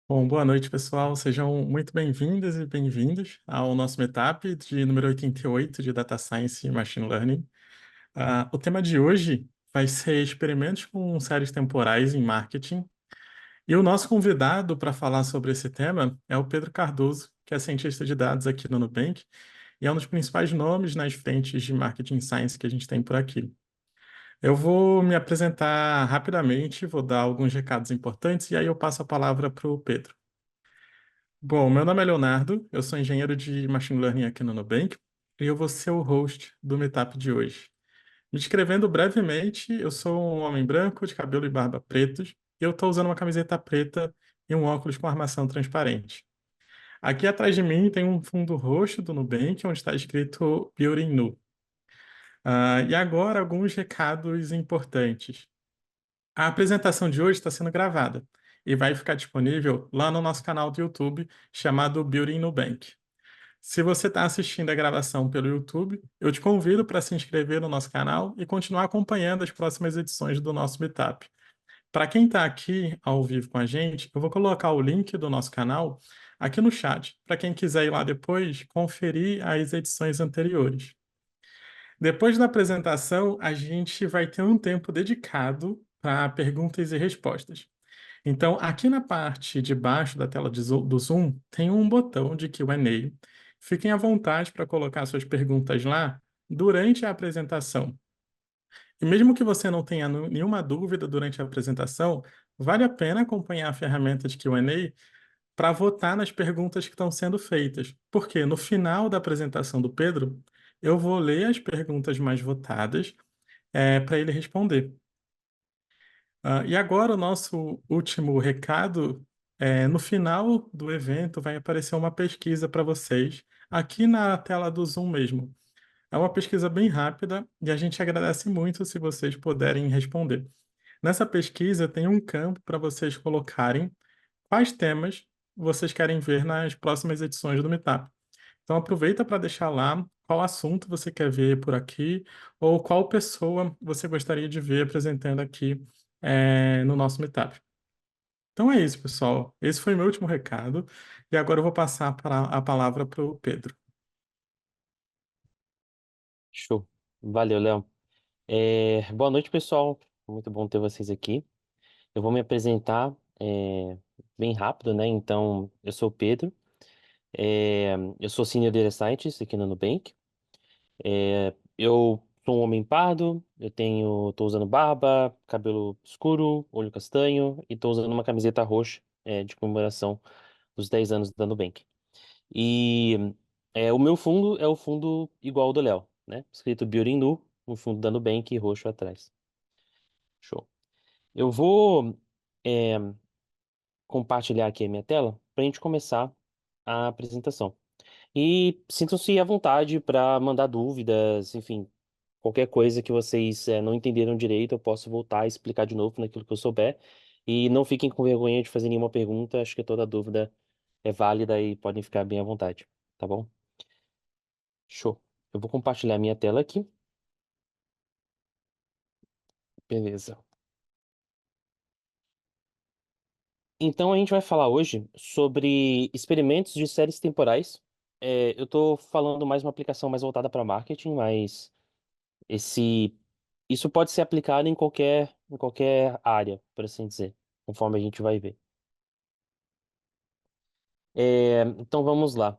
Bom, boa noite, pessoal. Sejam muito bem-vindas e bem-vindos ao nosso Meetup de número 88 de Data Science e Machine Learning. O tema de hoje vai ser experimentos com séries temporais em marketing. E o nosso convidado para falar sobre esse tema é o Pedro Cardoso, que é cientista de dados aqui no Nubank e é um dos principais nomes nas frentes de marketing science que a gente tem por aqui. Eu vou me apresentar rapidamente, vou dar alguns recados importantes e aí eu passo a palavra para o Pedro. Bom, meu nome é Leonardo, eu sou engenheiro de Machine Learning aqui no Nubank e eu vou ser o host do Meetup de hoje. Me descrevendo brevemente, eu sou um homem branco, de cabelo e barba pretos, e eu estou usando uma camiseta preta e um óculos com armação transparente. Aqui atrás de mim tem um fundo roxo do Nubank, onde está escrito Building Nu. E agora alguns recados importantes. A apresentação de hoje está sendo gravada e vai ficar disponível lá no nosso canal do YouTube, chamado Building Nubank. Se você está assistindo a gravação pelo YouTube, eu te convido para se inscrever no nosso canal e continuar acompanhando as próximas edições do nosso Meetup. Para quem está aqui ao vivo com a gente, eu vou colocar o link do nosso canal aqui no chat, para quem quiser ir lá depois conferir as edições anteriores. Depois da apresentação, a gente vai ter um tempo dedicado para perguntas e respostas. Então, aqui na parte de baixo da tela do Zoom, tem um botão de Q&A. Fiquem à vontade para colocar suas perguntas lá durante a apresentação. E mesmo que você não tenha nenhuma dúvida durante a apresentação, vale a pena acompanhar a ferramenta de Q&A para votar nas perguntas que estão sendo feitas. Porque no final da apresentação do Pedro, eu vou ler as perguntas mais votadas para ele responder. E agora o nosso último recado no final do evento vai aparecer uma pesquisa para vocês, aqui na tela do Zoom mesmo. É uma pesquisa bem rápida e a gente agradece muito se vocês puderem responder. Nessa pesquisa tem um campo para vocês colocarem quais temas vocês querem ver nas próximas edições do Meetup. Então aproveita para deixar lá qual assunto você quer ver por aqui ou qual pessoa você gostaria de ver apresentando aqui no nosso Meetup. Então é isso, pessoal. Esse foi o meu último recado e agora eu vou passar a palavra para o Pedro. Show. Valeu, Léo. Boa noite, pessoal. Muito bom ter vocês aqui. Eu vou me apresentar bem rápido, né? Então, eu sou o Pedro. Eu sou Senior Data Scientist aqui no Nubank. Eu sou um homem pardo, tô usando barba, cabelo escuro, olho castanho e tô usando uma camiseta roxa de comemoração dos 10 anos da Nubank. E o meu fundo é o fundo igual ao do Léo, né? Escrito Building Nu, no fundo da Nubank e roxo atrás. Show. Eu vou é, compartilhar aqui a minha tela para a gente começar a apresentação. E sintam-se à vontade para mandar dúvidas, enfim, qualquer coisa que vocês não entenderam direito, eu posso voltar a explicar de novo naquilo que eu souber. E não fiquem com vergonha de fazer nenhuma pergunta, acho que toda dúvida é válida e podem ficar bem à vontade, tá bom? Show. Eu vou compartilhar minha tela aqui. Beleza. Então a gente vai falar hoje sobre experimentos de séries temporais. Eu estou falando mais uma aplicação mais voltada para marketing, mas esse, isso pode ser aplicado em qualquer área, por assim dizer, conforme a gente vai ver. Então vamos lá.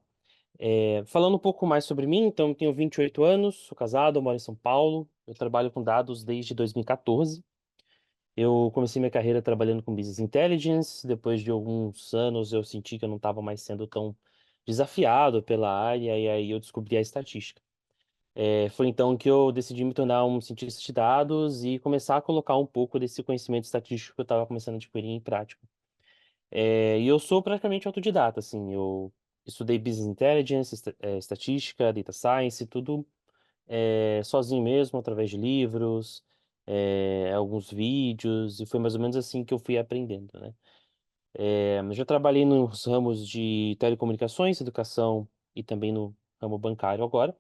Falando um pouco mais sobre mim, então eu tenho 28 anos, sou casado, moro em São Paulo, eu trabalho com dados desde 2014. Eu comecei minha carreira trabalhando com Business Intelligence. Depois de alguns anos, eu senti que eu não estava mais sendo tão desafiado pela área, e aí eu descobri a estatística. Foi então que eu decidi me tornar um cientista de dados e começar a colocar um pouco desse conhecimento estatístico que eu estava começando a adquirir em prática. E eu sou praticamente autodidata, assim, eu estudei Business Intelligence, estatística, Data Science, tudo sozinho mesmo, através de livros, alguns vídeos, e foi mais ou menos assim que eu fui aprendendo, né? Eu já trabalhei nos ramos de telecomunicações, educação e também no ramo bancário agora.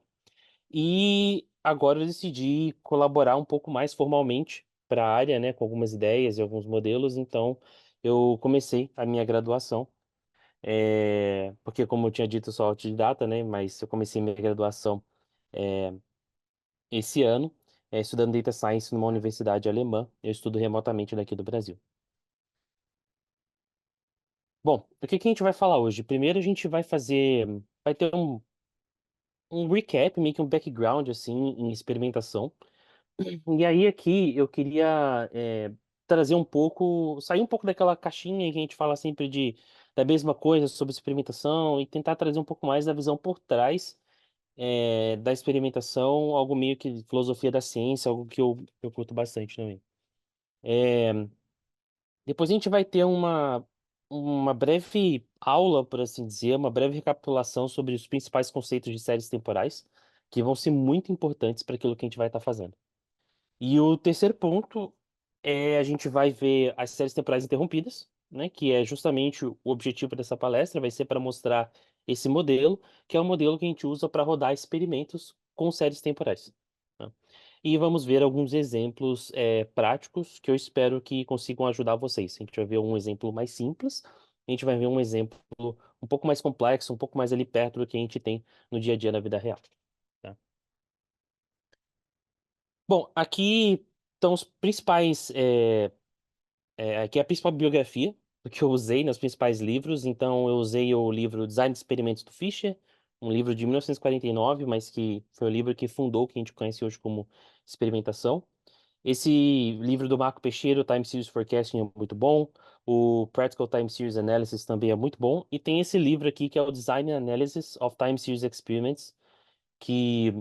E agora eu decidi colaborar um pouco mais formalmente para a área, né, com algumas ideias e alguns modelos. Então, eu comecei a minha graduação, porque como eu tinha dito, eu sou autodidata, né, mas eu comecei minha graduação é, esse ano, estudando Data Science numa universidade alemã. Eu estudo remotamente daqui do Brasil. Bom, o que que a gente vai falar hoje? Primeiro a gente vai ter um recap, meio que um background, assim, em experimentação. E aí aqui eu queria trazer um pouco, sair um pouco daquela caixinha que a gente fala sempre da mesma coisa sobre experimentação e tentar trazer um pouco mais da visão por trás da experimentação, algo meio que filosofia da ciência, algo que eu curto bastante também. É, Depois a gente vai ter uma breve aula, por assim dizer, uma breve recapitulação sobre os principais conceitos de séries temporais, que vão ser muito importantes para aquilo que a gente vai estar fazendo. E o terceiro ponto a gente vai ver as séries temporais interrompidas, né, que é justamente o objetivo dessa palestra, vai ser para mostrar esse modelo, que é o modelo que a gente usa para rodar experimentos com séries temporais. Tá? E vamos ver alguns exemplos práticos que eu espero que consigam ajudar vocês. A gente vai ver um exemplo mais simples, a gente vai ver um exemplo um pouco mais complexo, um pouco mais ali perto do que a gente tem no dia a dia na vida real. Tá? Bom, aqui estão os principais. Aqui é a principal bibliografia do que eu usei nos principais livros. Então, eu usei o livro Design de Experimentos do Fisher, um livro de 1949, mas que foi o livro que fundou o que a gente conhece hoje como experimentação. Esse livro do Marco Peixeira, o Time Series Forecasting, é muito bom. O Practical Time Series Analysis também é muito bom. E tem esse livro aqui que é o Design and Analysis of Time Series Experiments, que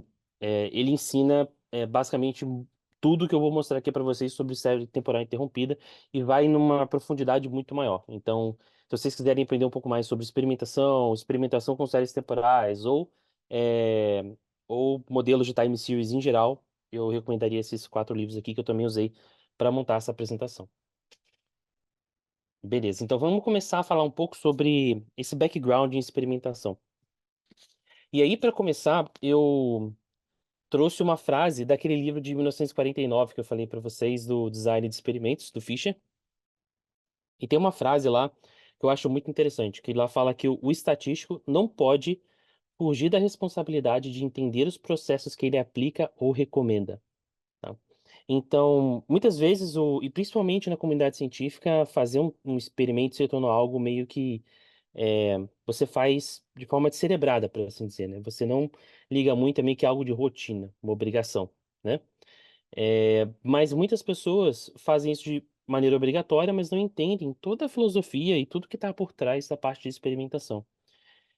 ele ensina basicamente tudo que eu vou mostrar aqui para vocês sobre série temporal interrompida e vai numa profundidade muito maior. Então, se vocês quiserem aprender um pouco mais sobre experimentação, experimentação com séries temporais é, ou modelos de time series em geral, eu recomendaria esses 4 livros aqui que eu também usei para montar essa apresentação. Beleza, então vamos começar a falar um pouco sobre esse background em experimentação. E aí, para começar, eu trouxe uma frase daquele livro de 1949 que eu falei para vocês, do Design de Experimentos, do Fisher. E tem uma frase lá que eu acho muito interessante, que lá fala que o estatístico não pode fugir da responsabilidade de entender os processos que ele aplica ou recomenda. Tá? Então, muitas vezes, e principalmente na comunidade científica, fazer um experimento se tornou algo meio que você faz de forma descerebrada, por assim dizer, né? Você não liga muito, é meio que algo de rotina, uma obrigação, né? Mas muitas pessoas fazem isso de maneira obrigatória, mas não entendem toda a filosofia e tudo que está por trás da parte de experimentação.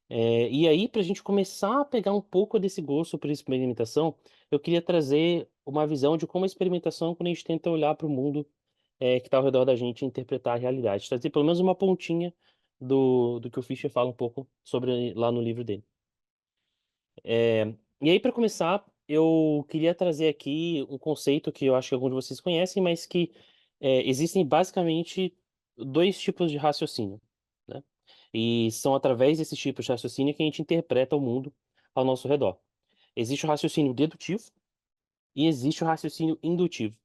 E aí, para a gente começar a pegar um pouco desse gosto por experimentação, eu queria trazer uma visão de como a experimentação, quando a gente tenta olhar para o mundo que está ao redor da gente e interpretar a realidade. Trazer pelo menos uma pontinha do que o Fischer fala um pouco sobre lá no livro dele. E aí, para começar, eu queria trazer aqui um conceito que eu acho que alguns de vocês conhecem, mas que existem basicamente dois tipos de raciocínio, né? E são através desses tipos de raciocínio que a gente interpreta o mundo ao nosso redor. Existe o raciocínio dedutivo e existe o raciocínio indutivo.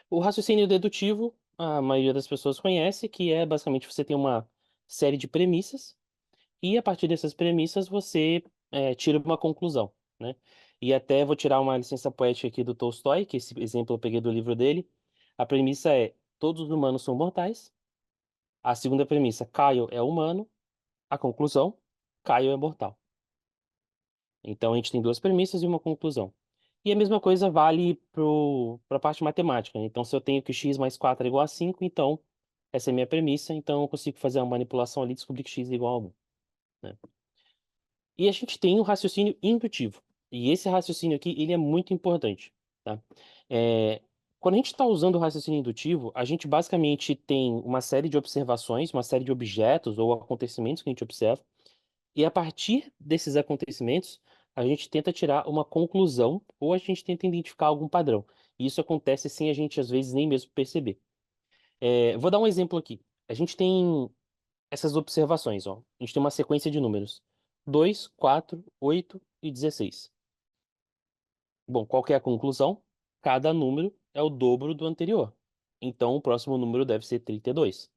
O raciocínio dedutivo, a maioria das pessoas conhece, que é basicamente você tem uma série de premissas e a partir dessas premissas você tira uma conclusão, né? E até vou tirar uma licença poética aqui do Tolstói, que esse exemplo eu peguei do livro dele. A premissa é: todos os humanos são mortais. A segunda premissa: Caio é humano. A conclusão: Caio é mortal. Então a gente tem duas premissas e uma conclusão. E a mesma coisa vale para a parte matemática, né? Então, se eu tenho que x mais 4 é igual a 5, então essa é a minha premissa, então eu consigo fazer uma manipulação ali e descobrir que x é igual a 1, né? E a gente tem o raciocínio indutivo. E esse raciocínio aqui, ele é muito importante, tá? É, Quando a gente está usando o raciocínio indutivo, a gente basicamente tem uma série de observações, uma série de objetos ou acontecimentos que a gente observa, e a partir desses acontecimentos, a gente tenta tirar uma conclusão ou a gente tenta identificar algum padrão. E isso acontece sem a gente, às vezes, nem mesmo perceber. Vou dar um exemplo aqui. a gente tem essas observações, ó. A gente tem uma sequência de números: 2, 4, 8 e 16. Bom, qual que é a conclusão? Cada número é o dobro do anterior. Então, o próximo número deve ser 32.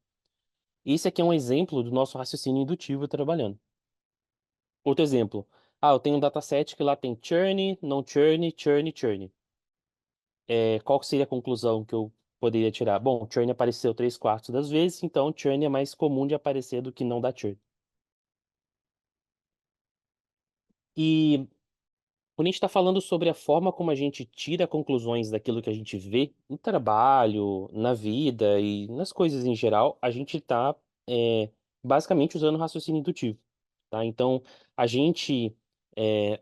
Esse aqui é um exemplo do nosso raciocínio indutivo trabalhando. Outro exemplo. Eu tenho um dataset que lá tem churn, não churn, churn, churn. Qual que seria a conclusão que eu poderia tirar? Bom, churn apareceu 3/4 das vezes, então churn é mais comum de aparecer do que não dar churn. E quando a gente está falando sobre a forma como a gente tira conclusões daquilo que a gente vê no trabalho, na vida e nas coisas em geral, a gente está basicamente usando o raciocínio indutivo, tá? Então, a gente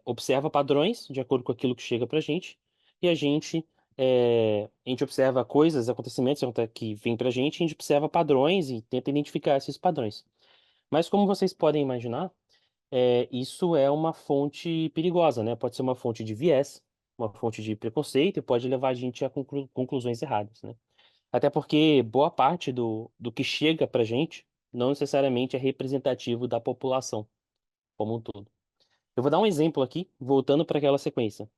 observa padrões de acordo com aquilo que chega para a gente e a gente observa coisas, acontecimentos que vêm para a gente observa padrões e tenta identificar esses padrões. Mas como vocês podem imaginar, isso é uma fonte perigosa, né? Pode ser uma fonte de viés, uma fonte de preconceito e pode levar a gente a conclusões erradas, né? Até porque boa parte do que chega pra gente não necessariamente é representativo da população como um todo. Eu vou dar um exemplo aqui, voltando para aquela sequência.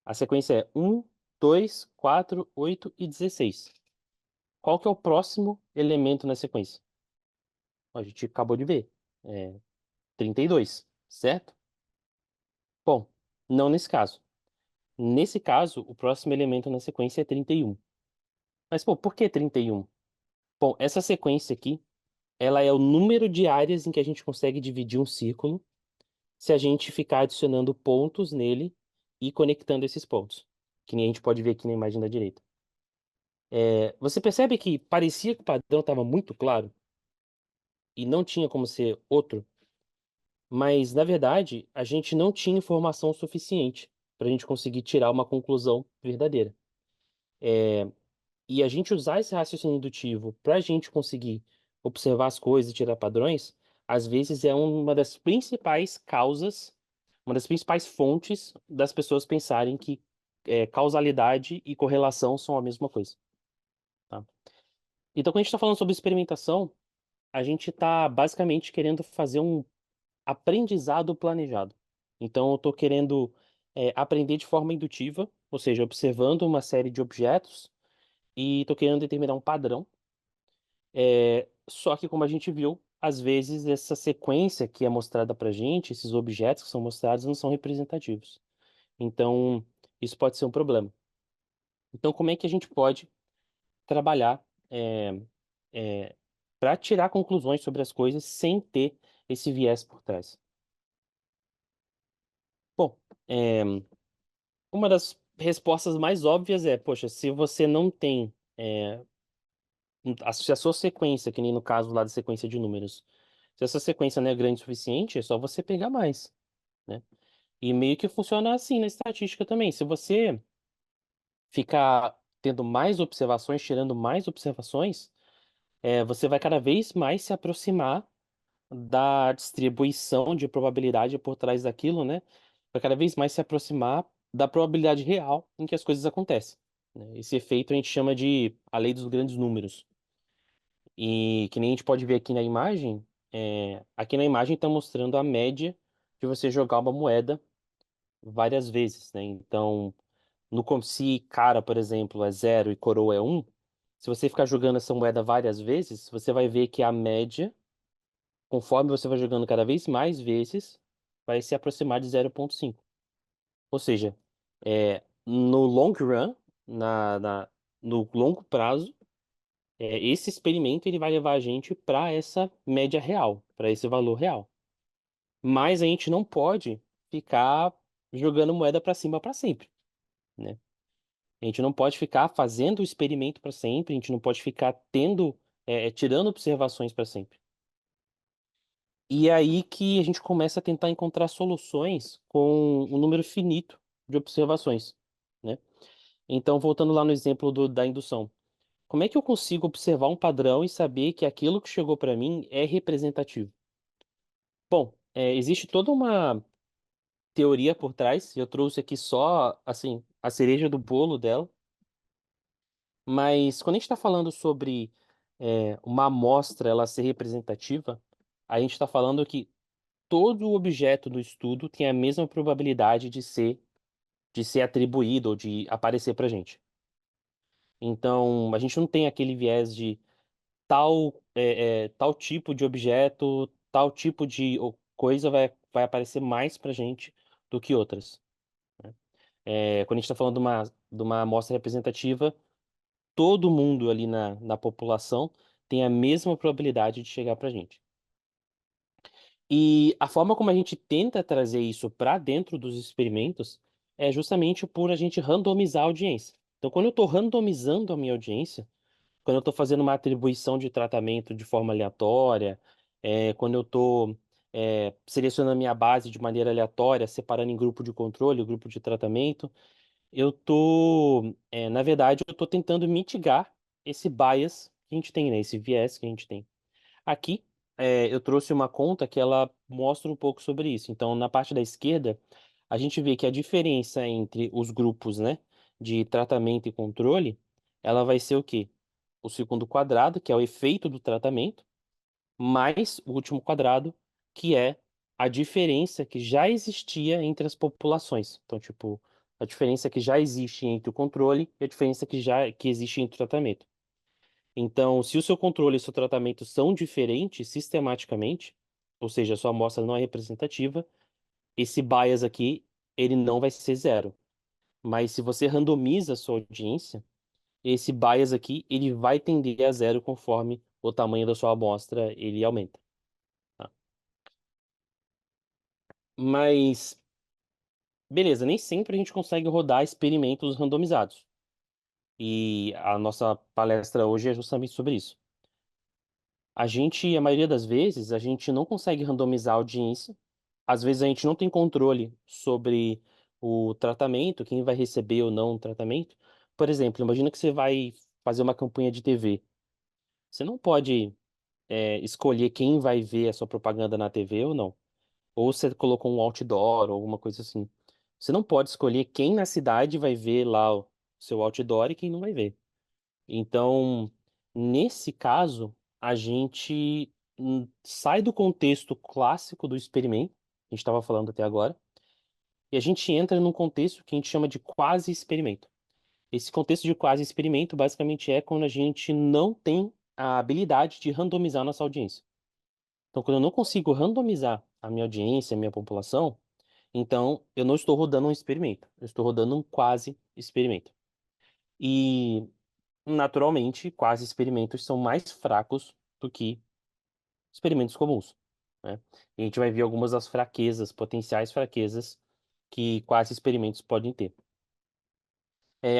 A sequência é 1, 2, 4, 8 e 16. Qual que é o próximo elemento na sequência? A gente acabou de ver. É 32, certo? Bom, não nesse caso. Nesse caso, o próximo elemento na sequência é 31. Mas, pô, por que 31? Bom, essa sequência aqui, ela é o número de áreas em que a gente consegue dividir um círculo se a gente ficar adicionando pontos nele e conectando esses pontos, que nem a gente pode ver aqui na imagem da direita. Você percebe que parecia que o padrão estava muito claro e não tinha como ser outro, mas, na verdade, a gente não tinha informação suficiente para a gente conseguir tirar uma conclusão verdadeira. E a gente usar esse raciocínio indutivo para a gente conseguir observar as coisas e tirar padrões, às vezes é uma das principais causas, uma das principais fontes das pessoas pensarem que causalidade e correlação são a mesma coisa, tá? Então, quando a gente está falando sobre experimentação, a gente está basicamente querendo fazer um aprendizado planejado. Então, eu estou querendo aprender de forma indutiva, ou seja, observando uma série de objetos e estou querendo determinar um padrão. Só que, como a gente viu, às vezes essa sequência que é mostrada para gente, esses objetos que são mostrados, não são representativos. Então, isso pode ser um problema. Então, como é que a gente pode trabalhar para tirar conclusões sobre as coisas sem ter esse viés por trás? Bom, é, uma das respostas mais óbvias é, poxa, se você não tem se a sua sequência, que nem no caso lá da sequência de números, se essa sequência não é grande o suficiente, é só você pegar mais, né? E meio que funciona assim na estatística também. Se você ficar tendo mais observações, tirando mais observações, você vai cada vez mais se aproximar da distribuição de probabilidade por trás daquilo, né? Vai cada vez mais se aproximar da probabilidade real em que as coisas acontecem, né? Esse efeito a gente chama de a lei dos grandes números. E que nem a gente pode ver aqui na imagem, aqui na imagem está mostrando a média de você jogar uma moeda várias vezes, né? Então, se cara, por exemplo, é 0 e coroa é 1, se você ficar jogando essa moeda várias vezes, você vai ver que a média, conforme você vai jogando cada vez mais vezes, vai se aproximar de 0,5. Ou seja, no long run, no longo prazo, esse experimento ele vai levar a gente para essa média real, para esse valor real. Mas a gente não pode ficar jogando moeda para cima para sempre, né? A gente não pode ficar fazendo o experimento para sempre, a gente não pode ficar tirando observações para sempre. E é aí que a gente começa a tentar encontrar soluções com um número finito de observações, né? Então, voltando lá no exemplo da indução. Como é que eu consigo observar um padrão e saber que aquilo que chegou para mim é representativo? Bom, existe toda uma teoria por trás, eu trouxe aqui só, assim, a cereja do bolo dela, mas quando a gente está falando sobre uma amostra ela ser representativa, a gente está falando que todo objeto do estudo tem a mesma probabilidade de ser atribuído ou de aparecer para a gente. Então, a gente não tem aquele viés de tal tipo de objeto, tal tipo de coisa vai aparecer mais para a gente do que outras, né? Quando a gente está falando de uma amostra representativa, todo mundo ali na população tem a mesma probabilidade de chegar para a gente. E a forma como a gente tenta trazer isso para dentro dos experimentos é justamente por a gente randomizar a audiência. Então, quando eu estou randomizando a minha audiência, quando eu estou fazendo uma atribuição de tratamento de forma aleatória, quando eu estou selecionando a minha base de maneira aleatória, separando em grupo de controle, grupo de tratamento, na verdade, eu estou tentando mitigar esse bias que a gente tem, né? Esse viés que a gente tem. Aqui, eu trouxe uma conta que ela mostra um pouco sobre isso. Então, na parte da esquerda, a gente vê que a diferença entre os grupos, né, de tratamento e controle, ela vai ser o quê? O segundo quadrado, que é o efeito do tratamento, mais o último quadrado, que é a diferença que já existia entre as populações. Então, tipo, a diferença que já existe entre o controle e a diferença que existe entre o tratamento. Então, se o seu controle e o seu tratamento são diferentes sistematicamente, ou seja, a sua amostra não é representativa, esse bias aqui, ele não vai ser zero. Mas se você randomiza a sua audiência, esse bias aqui, ele vai tender a zero conforme o tamanho da sua amostra ele aumenta, tá? Mas, beleza, nem sempre a gente consegue rodar experimentos randomizados. E a nossa palestra hoje é justamente sobre isso. A maioria das vezes, a gente não consegue randomizar a audiência. Às vezes a gente não tem controle sobre o tratamento, quem vai receber ou não o tratamento. Por exemplo, imagina que você vai fazer uma campanha de TV. Você não pode, escolher quem vai ver a sua propaganda na TV ou não. Ou você colocou um outdoor ou alguma coisa assim. Você não pode escolher quem na cidade vai ver lá o seu outdoor e quem não vai ver. Então, nesse caso, a gente sai do contexto clássico do experimento, que a gente estava falando até agora, e a gente entra num contexto que a gente chama de quase experimento. Esse contexto de quase experimento basicamente é quando a gente não tem a habilidade de randomizar nossa audiência. Então, quando eu não consigo randomizar a minha audiência, a minha população, então eu não estou rodando um experimento, eu estou rodando um quase experimento. E naturalmente, quase experimentos são mais fracos do que experimentos comuns, né? E a gente vai ver algumas das fraquezas, potenciais fraquezas que quase experimentos podem ter.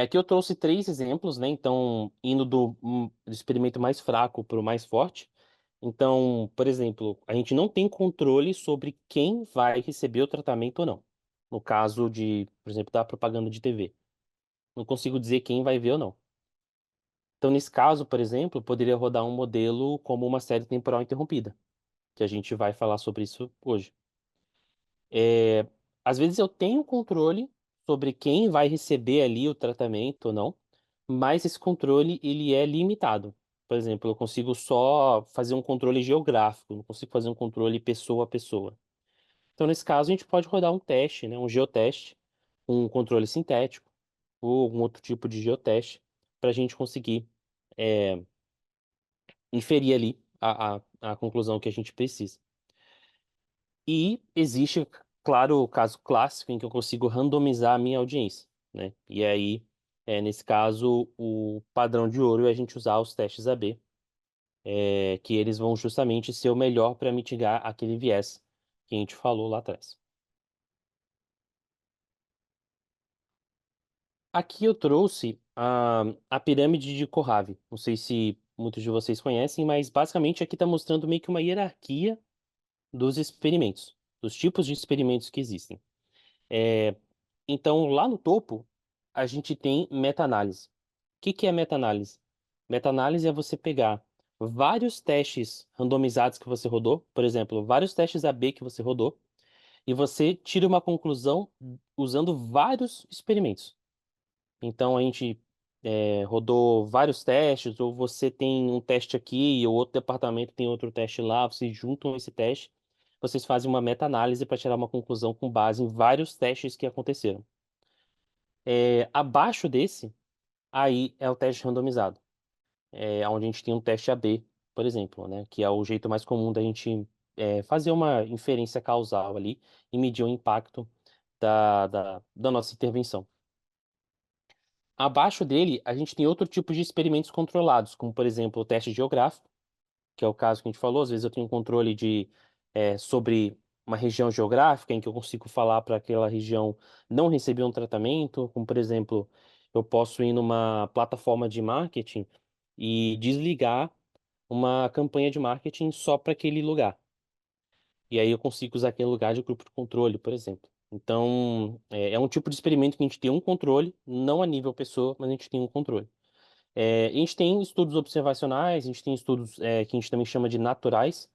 Aqui eu trouxe três exemplos, né? Então, indo do experimento mais fraco para o mais forte. Então, por exemplo, a gente não tem controle sobre quem vai receber o tratamento ou não. No caso de, por exemplo, da propaganda de TV. Não consigo dizer quem vai ver ou não. Então, nesse caso, por exemplo, poderia rodar um modelo como uma série temporal interrompida, que a gente vai falar sobre isso hoje. É, Às vezes eu tenho controle sobre quem vai receber ali o tratamento ou não, mas esse controle ele é limitado. Por exemplo, eu consigo só fazer um controle geográfico, não consigo fazer um controle pessoa a pessoa. Então, nesse caso, a gente pode rodar um teste, né, um geoteste, um controle sintético ou algum outro tipo de geoteste para a gente conseguir é, inferir ali a conclusão que a gente precisa. E existe, claro, o caso clássico em que eu consigo randomizar a minha audiência, né? E aí, nesse caso, o padrão de ouro é a gente usar os testes AB, que eles vão justamente ser o melhor para mitigar aquele viés que a gente falou lá atrás. Aqui eu trouxe a pirâmide de Kohavi. Não sei se muitos de vocês conhecem, mas basicamente aqui está mostrando meio que uma hierarquia dos experimentos, dos tipos de experimentos que existem. É, então, lá no topo, a gente tem meta-análise. O que que é meta-análise? Meta-análise é você pegar vários testes randomizados que você rodou, por exemplo, vários testes AB que você rodou, e você tira uma conclusão usando vários experimentos. Então, a gente rodou vários testes, ou você tem um teste aqui e o outro departamento tem outro teste lá, vocês juntam esse teste, vocês fazem uma meta-análise para tirar uma conclusão com base em vários testes que aconteceram. Abaixo desse, aí é o teste randomizado, onde a gente tem um teste AB, por exemplo, né, que é o jeito mais comum da gente fazer uma inferência causal ali e medir o impacto da nossa intervenção. Abaixo dele, a gente tem outro tipo de experimentos controlados, como, por exemplo, o teste geográfico, que é o caso que a gente falou. Às vezes eu tenho um controle sobre uma região geográfica em que eu consigo falar para aquela região não receber um tratamento, como, por exemplo, eu posso ir numa plataforma de marketing e desligar uma campanha de marketing só para aquele lugar. E aí eu consigo usar aquele lugar de grupo de controle, por exemplo. Então, é um tipo de experimento que a gente tem um controle, não a nível pessoa, mas a gente tem um controle. A gente tem estudos observacionais, a gente tem estudos que a gente também chama de naturais,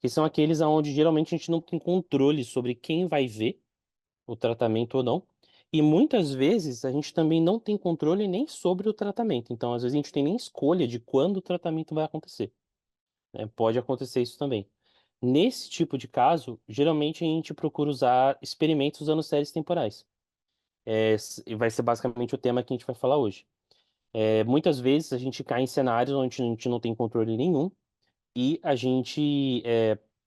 que são aqueles onde geralmente a gente não tem controle sobre quem vai ver o tratamento ou não. E muitas vezes a gente também não tem controle nem sobre o tratamento. Então, às vezes, a gente tem nem escolha de quando o tratamento vai acontecer, né? Pode acontecer isso também. Nesse tipo de caso, geralmente a gente procura usar experimentos usando séries temporais. E vai ser basicamente o tema que a gente vai falar hoje. Muitas vezes a gente cai em cenários onde a gente não tem controle nenhum e a gente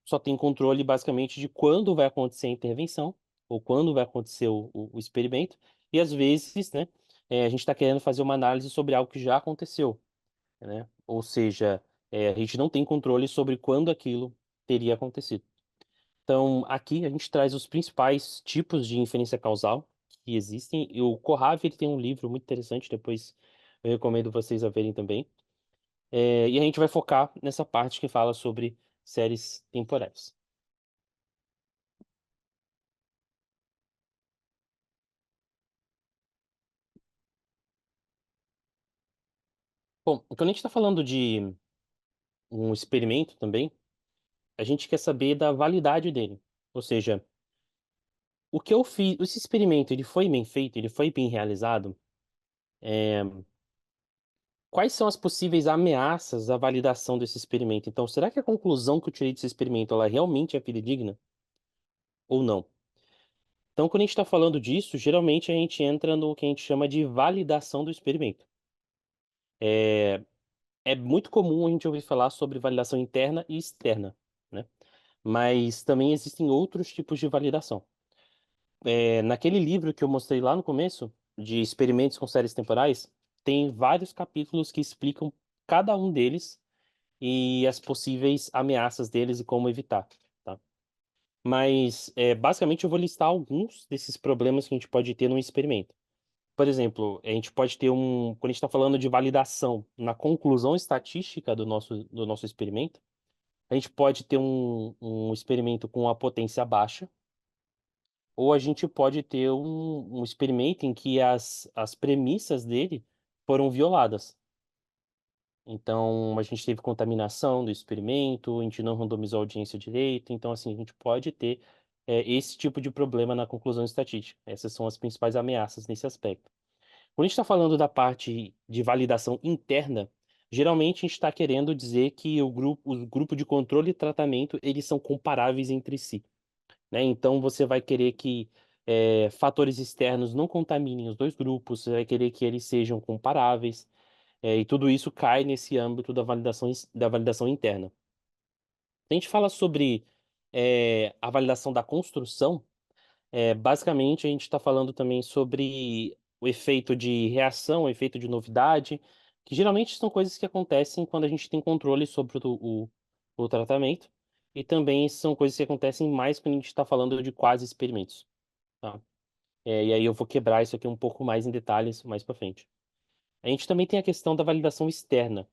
só tem controle basicamente de quando vai acontecer a intervenção ou quando vai acontecer o experimento. E às vezes, né, a gente está querendo fazer uma análise sobre algo que já aconteceu, né? Ou seja, a gente não tem controle sobre quando aquilo teria acontecido. Então, aqui a gente traz os principais tipos de inferência causal que existem. E o Kohav, ele tem um livro muito interessante, depois eu recomendo vocês a verem também. E a gente vai focar nessa parte que fala sobre séries temporais. Bom, quando a gente está falando de um experimento também, a gente quer saber da validade dele. Ou seja, o que eu fiz, esse experimento, ele foi bem feito, ele foi bem realizado? É, Quais são as possíveis ameaças à validação desse experimento? Então, será que a conclusão que eu tirei desse experimento, ela realmente é fidedigna ou não? Então, quando a gente está falando disso, geralmente a gente entra no que a gente chama de validação do experimento. É, é muito comum a gente ouvir falar sobre validação interna e externa, né? Mas também existem outros tipos de validação. Naquele livro que eu mostrei lá no começo, de experimentos com séries temporais, tem vários capítulos que explicam cada um deles e as possíveis ameaças deles e como evitar, tá? Mas, basicamente, eu vou listar alguns desses problemas que a gente pode ter num experimento. Por exemplo, a gente pode ter quando a gente está falando de validação na conclusão estatística do nosso experimento, a gente pode ter um experimento com a potência baixa, ou a gente pode ter um experimento em que as premissas dele foram violadas. Então, a gente teve contaminação do experimento, a gente não randomizou a audiência direito. Então, assim, a gente pode ter esse tipo de problema na conclusão estatística. Essas são as principais ameaças nesse aspecto. Quando a gente está falando da parte de validação interna, geralmente a gente está querendo dizer que o grupo de controle e tratamento, eles são comparáveis entre si, né? Então, você vai querer que fatores externos não contaminem os dois grupos, você vai querer que eles sejam comparáveis. E tudo isso cai nesse âmbito da validação interna. A gente fala sobre a validação da construção. Basicamente, a gente está falando também sobre o efeito de reação, o efeito de novidade, que geralmente são coisas que acontecem quando a gente tem controle sobre o tratamento, e também são coisas que acontecem mais quando a gente está falando de quase experimentos, tá? E aí eu vou quebrar isso aqui um pouco mais em detalhes mais para frente. A gente também tem a questão da validação externa,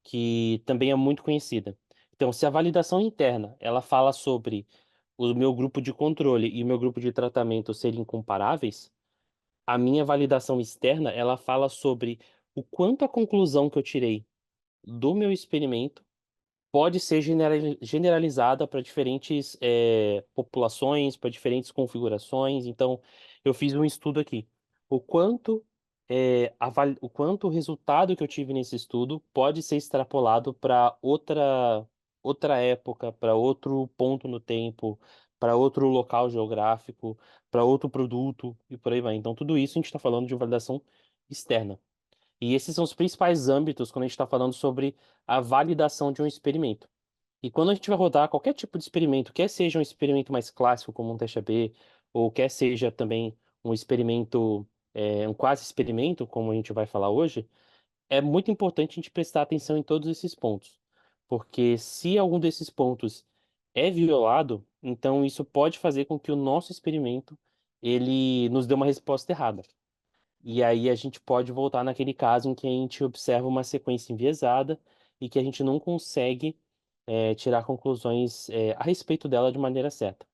que também é muito conhecida. Então, se a validação interna, ela fala sobre o meu grupo de controle e o meu grupo de tratamento serem comparáveis, a minha validação externa, ela fala sobre o quanto a conclusão que eu tirei do meu experimento pode ser generalizada para diferentes populações, para diferentes configurações. Então, eu fiz um estudo aqui. O quanto o quanto o resultado que eu tive nesse estudo pode ser extrapolado para outra época, para outro ponto no tempo, para outro local geográfico, para outro produto e por aí vai. Então, tudo isso a gente está falando de validação externa. E esses são os principais âmbitos quando a gente está falando sobre a validação de um experimento. E quando a gente vai rodar qualquer tipo de experimento, quer seja um experimento mais clássico, como um teste A/B, ou quer seja também um experimento, um quase experimento, como a gente vai falar hoje, é muito importante a gente prestar atenção em todos esses pontos. Porque se algum desses pontos é violado, então isso pode fazer com que o nosso experimento ele nos dê uma resposta errada. E aí a gente pode voltar naquele caso em que a gente observa uma sequência enviesada e que a gente não consegue tirar conclusões a respeito dela de maneira certa.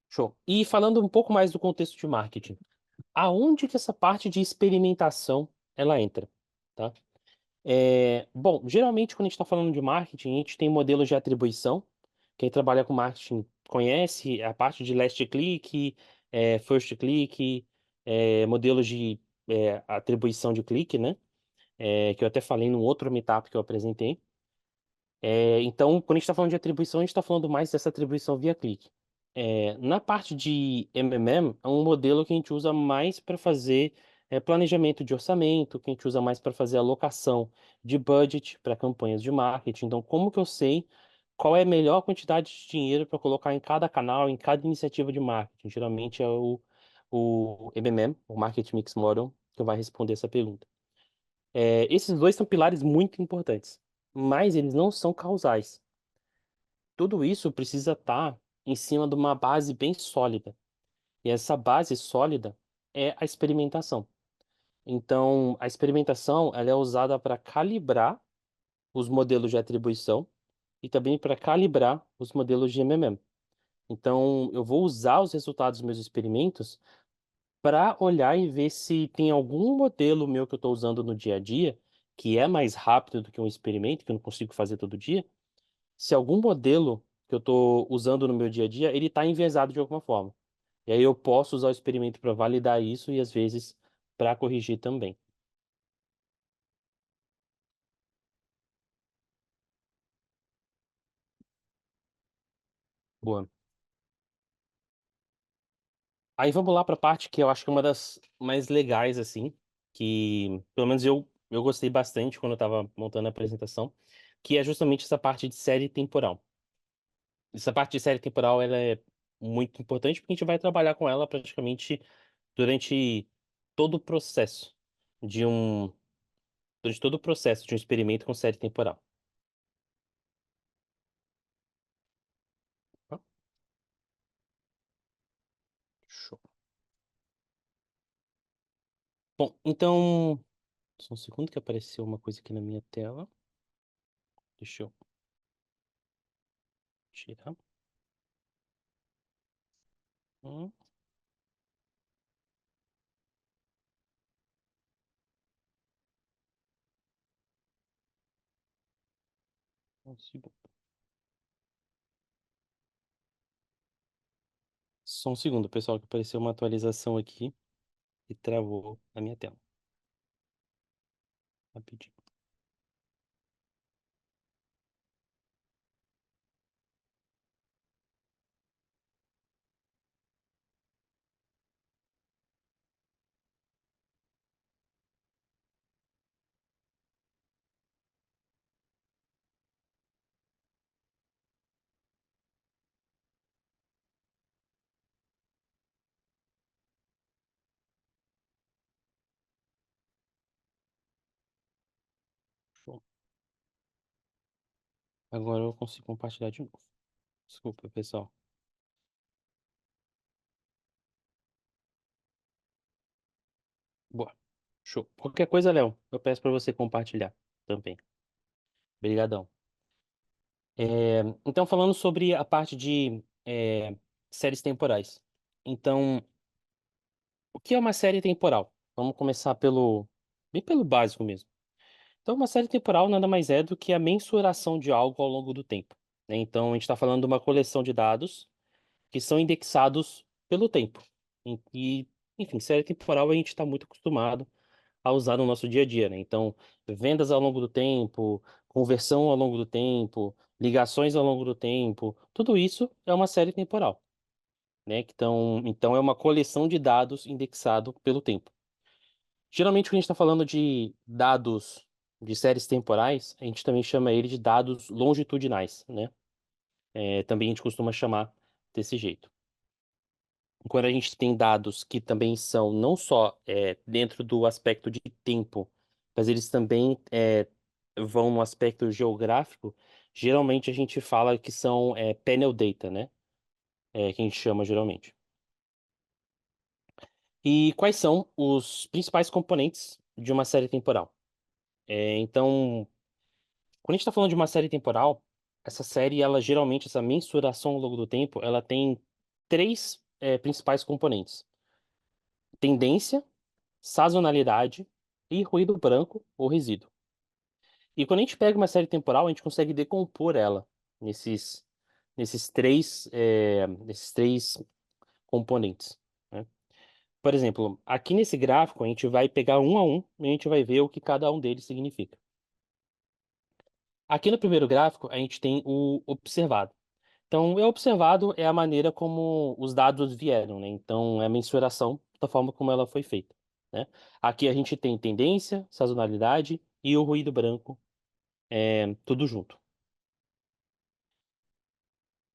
Show. E falando um pouco mais do contexto de marketing, aonde que essa parte de experimentação ela entra, tá? Bom, geralmente quando a gente está falando de marketing, a gente tem modelos de atribuição. Quem trabalha com marketing conhece a parte de last click, first click, modelos de atribuição de clique, né? Que eu até falei num outro meetup que eu apresentei. Então, quando a gente está falando de atribuição, a gente está falando mais dessa atribuição via clique. Na parte de MMM, é um modelo que a gente usa mais para fazer planejamento de orçamento, que a gente usa mais para fazer alocação de budget para campanhas de marketing. Então, como que eu sei qual é a melhor quantidade de dinheiro para colocar em cada canal, em cada iniciativa de marketing? Geralmente é o MMM, o Market Mix Model, que vai responder essa pergunta. Esses dois são pilares muito importantes, mas eles não são causais. Tudo isso precisa estar em cima de uma base bem sólida. E essa base sólida é a experimentação. Então, a experimentação ela é usada para calibrar os modelos de atribuição e também para calibrar os modelos de MMM. Então, eu vou usar os resultados dos meus experimentos para olhar e ver se tem algum modelo meu que eu estou usando no dia a dia que é mais rápido do que um experimento, que eu não consigo fazer todo dia. Se algum modelo que eu estou usando no meu dia a dia, ele está enviesado de alguma forma. E aí eu posso usar o experimento para validar isso e às vezes para corrigir também. Boa. Aí vamos lá para a parte que eu acho que é uma das mais legais, assim, que pelo menos eu gostei bastante quando eu estava montando a apresentação, que é justamente essa parte de série temporal. Essa parte de série temporal ela é muito importante porque a gente vai trabalhar com ela praticamente durante todo o processo de um durante todo o processo de um experimento com série temporal. Tá? Show. Bom, então, só um segundo que apareceu uma coisa aqui na minha tela. Deixa eu tirar. Hum, um segundo. Só um segundo, pessoal, que apareceu uma atualização aqui e travou a minha tela. Rapidinho. Show. Agora eu consigo compartilhar de novo. Desculpa, pessoal. Boa. Show. Qualquer coisa, Léo, eu peço para você compartilhar também. Obrigadão. Então, falando sobre a parte de séries temporais. Então, o que é uma série temporal? Vamos começar bem pelo básico mesmo. Então, uma série temporal nada mais é do que a mensuração de algo ao longo do tempo, né? Então, a gente está falando de uma coleção de dados que são indexados pelo tempo. enfim, série temporal a gente está muito acostumado a usar no nosso dia a dia, né? Então, vendas ao longo do tempo, conversão ao longo do tempo, ligações ao longo do tempo, tudo isso é uma série temporal, né? Então é uma coleção de dados indexado pelo tempo. Geralmente, quando a gente está falando de dados de séries temporais, a gente também chama ele de dados longitudinais, né? Também a gente costuma chamar desse jeito. Quando a gente tem dados que também são não só dentro do aspecto de tempo, mas eles também vão no aspecto geográfico, geralmente a gente fala que são panel data, né? Que a gente chama geralmente. E quais são os principais componentes de uma série temporal? Então, quando a gente está falando de uma série temporal, essa série, ela geralmente, essa mensuração ao longo do tempo, ela tem três principais componentes: tendência, sazonalidade e ruído branco ou resíduo. E quando a gente pega uma série temporal, a gente consegue decompor ela nesses, nesses três componentes, né? Por exemplo, aqui nesse gráfico, a gente vai pegar um a um e a gente vai ver o que cada um deles significa. Aqui no primeiro gráfico, a gente tem o observado. Então, o observado é a maneira como os dados vieram, né? Então, é a mensuração da forma como ela foi feita, né? Aqui a gente tem tendência, sazonalidade e o ruído branco, tudo junto.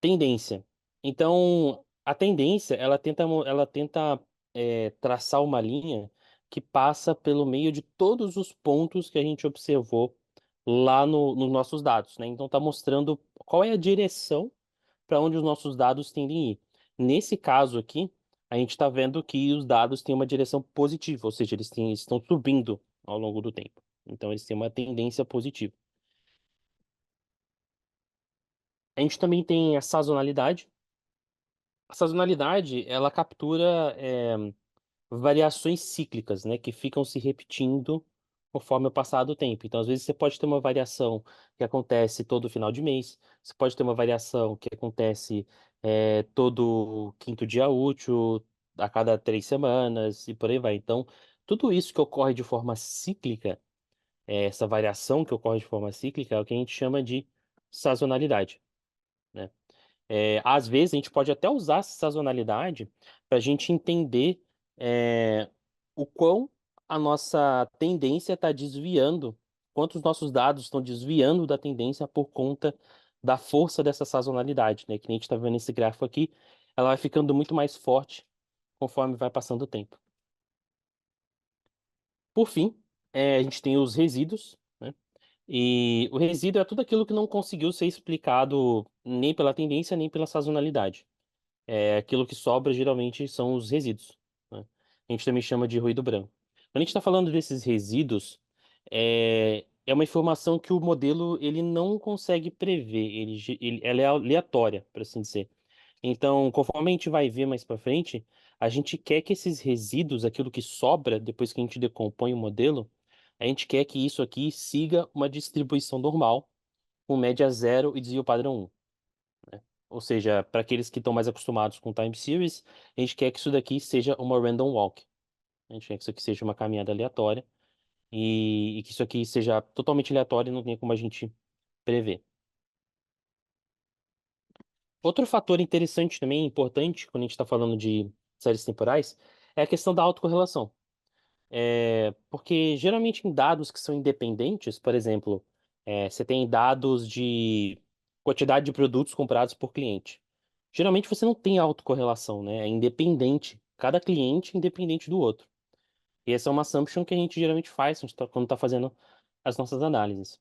Tendência. Então, a tendência, ela tenta traçar uma linha que passa pelo meio de todos os pontos que a gente observou lá nos nossos dados, né? Então, está mostrando qual é a direção para onde os nossos dados tendem a ir. Nesse caso aqui, a gente está vendo que os dados têm uma direção positiva, ou seja, eles estão subindo ao longo do tempo. Então, eles têm uma tendência positiva. A gente também tem a sazonalidade. A sazonalidade, ela captura variações cíclicas, né, que ficam se repetindo conforme o passar do tempo. Então, às vezes, você pode ter uma variação que acontece todo final de mês, você pode ter uma variação que acontece todo quinto dia útil, a cada 3 semanas, e por aí vai. Então, tudo isso que ocorre de forma cíclica, essa variação que ocorre de forma cíclica, é o que a gente chama de sazonalidade, né? Às vezes a gente pode até usar essa sazonalidade para a gente entender é, o quão a nossa tendência está desviando, quanto os nossos dados estão desviando da tendência por conta da força dessa sazonalidade, né? Que nem a gente está vendo nesse gráfico aqui, ela vai ficando muito mais forte conforme vai passando o tempo. Por fim, a gente tem os resíduos, né? E o resíduo é tudo aquilo que não conseguiu ser explicado nem pela tendência nem pela sazonalidade. Aquilo que sobra geralmente são os resíduos, né? A gente também chama de ruído branco. Quando a gente está falando desses resíduos, é uma informação que o modelo ele não consegue prever, ela é aleatória, por assim dizer. Então, conforme a gente vai ver mais para frente, a gente quer que esses resíduos, aquilo que sobra depois que a gente decompõe o modelo, a gente quer que isso aqui siga uma distribuição normal, com média zero e desvio padrão 1. Ou seja, para aqueles que estão mais acostumados com time series, a gente quer que isso daqui seja uma random walk. A gente quer que isso aqui seja uma caminhada aleatória e que isso aqui seja totalmente aleatório e não tenha como a gente prever. Outro fator interessante também, importante, quando a gente está falando de séries temporais, é a questão da autocorrelação. Porque geralmente em dados que são independentes, por exemplo, você tem dados de quantidade de produtos comprados por cliente. Geralmente você não tem autocorrelação, né? É independente. Cada cliente é independente do outro. E essa é uma assumption que a gente geralmente faz quando está fazendo as nossas análises.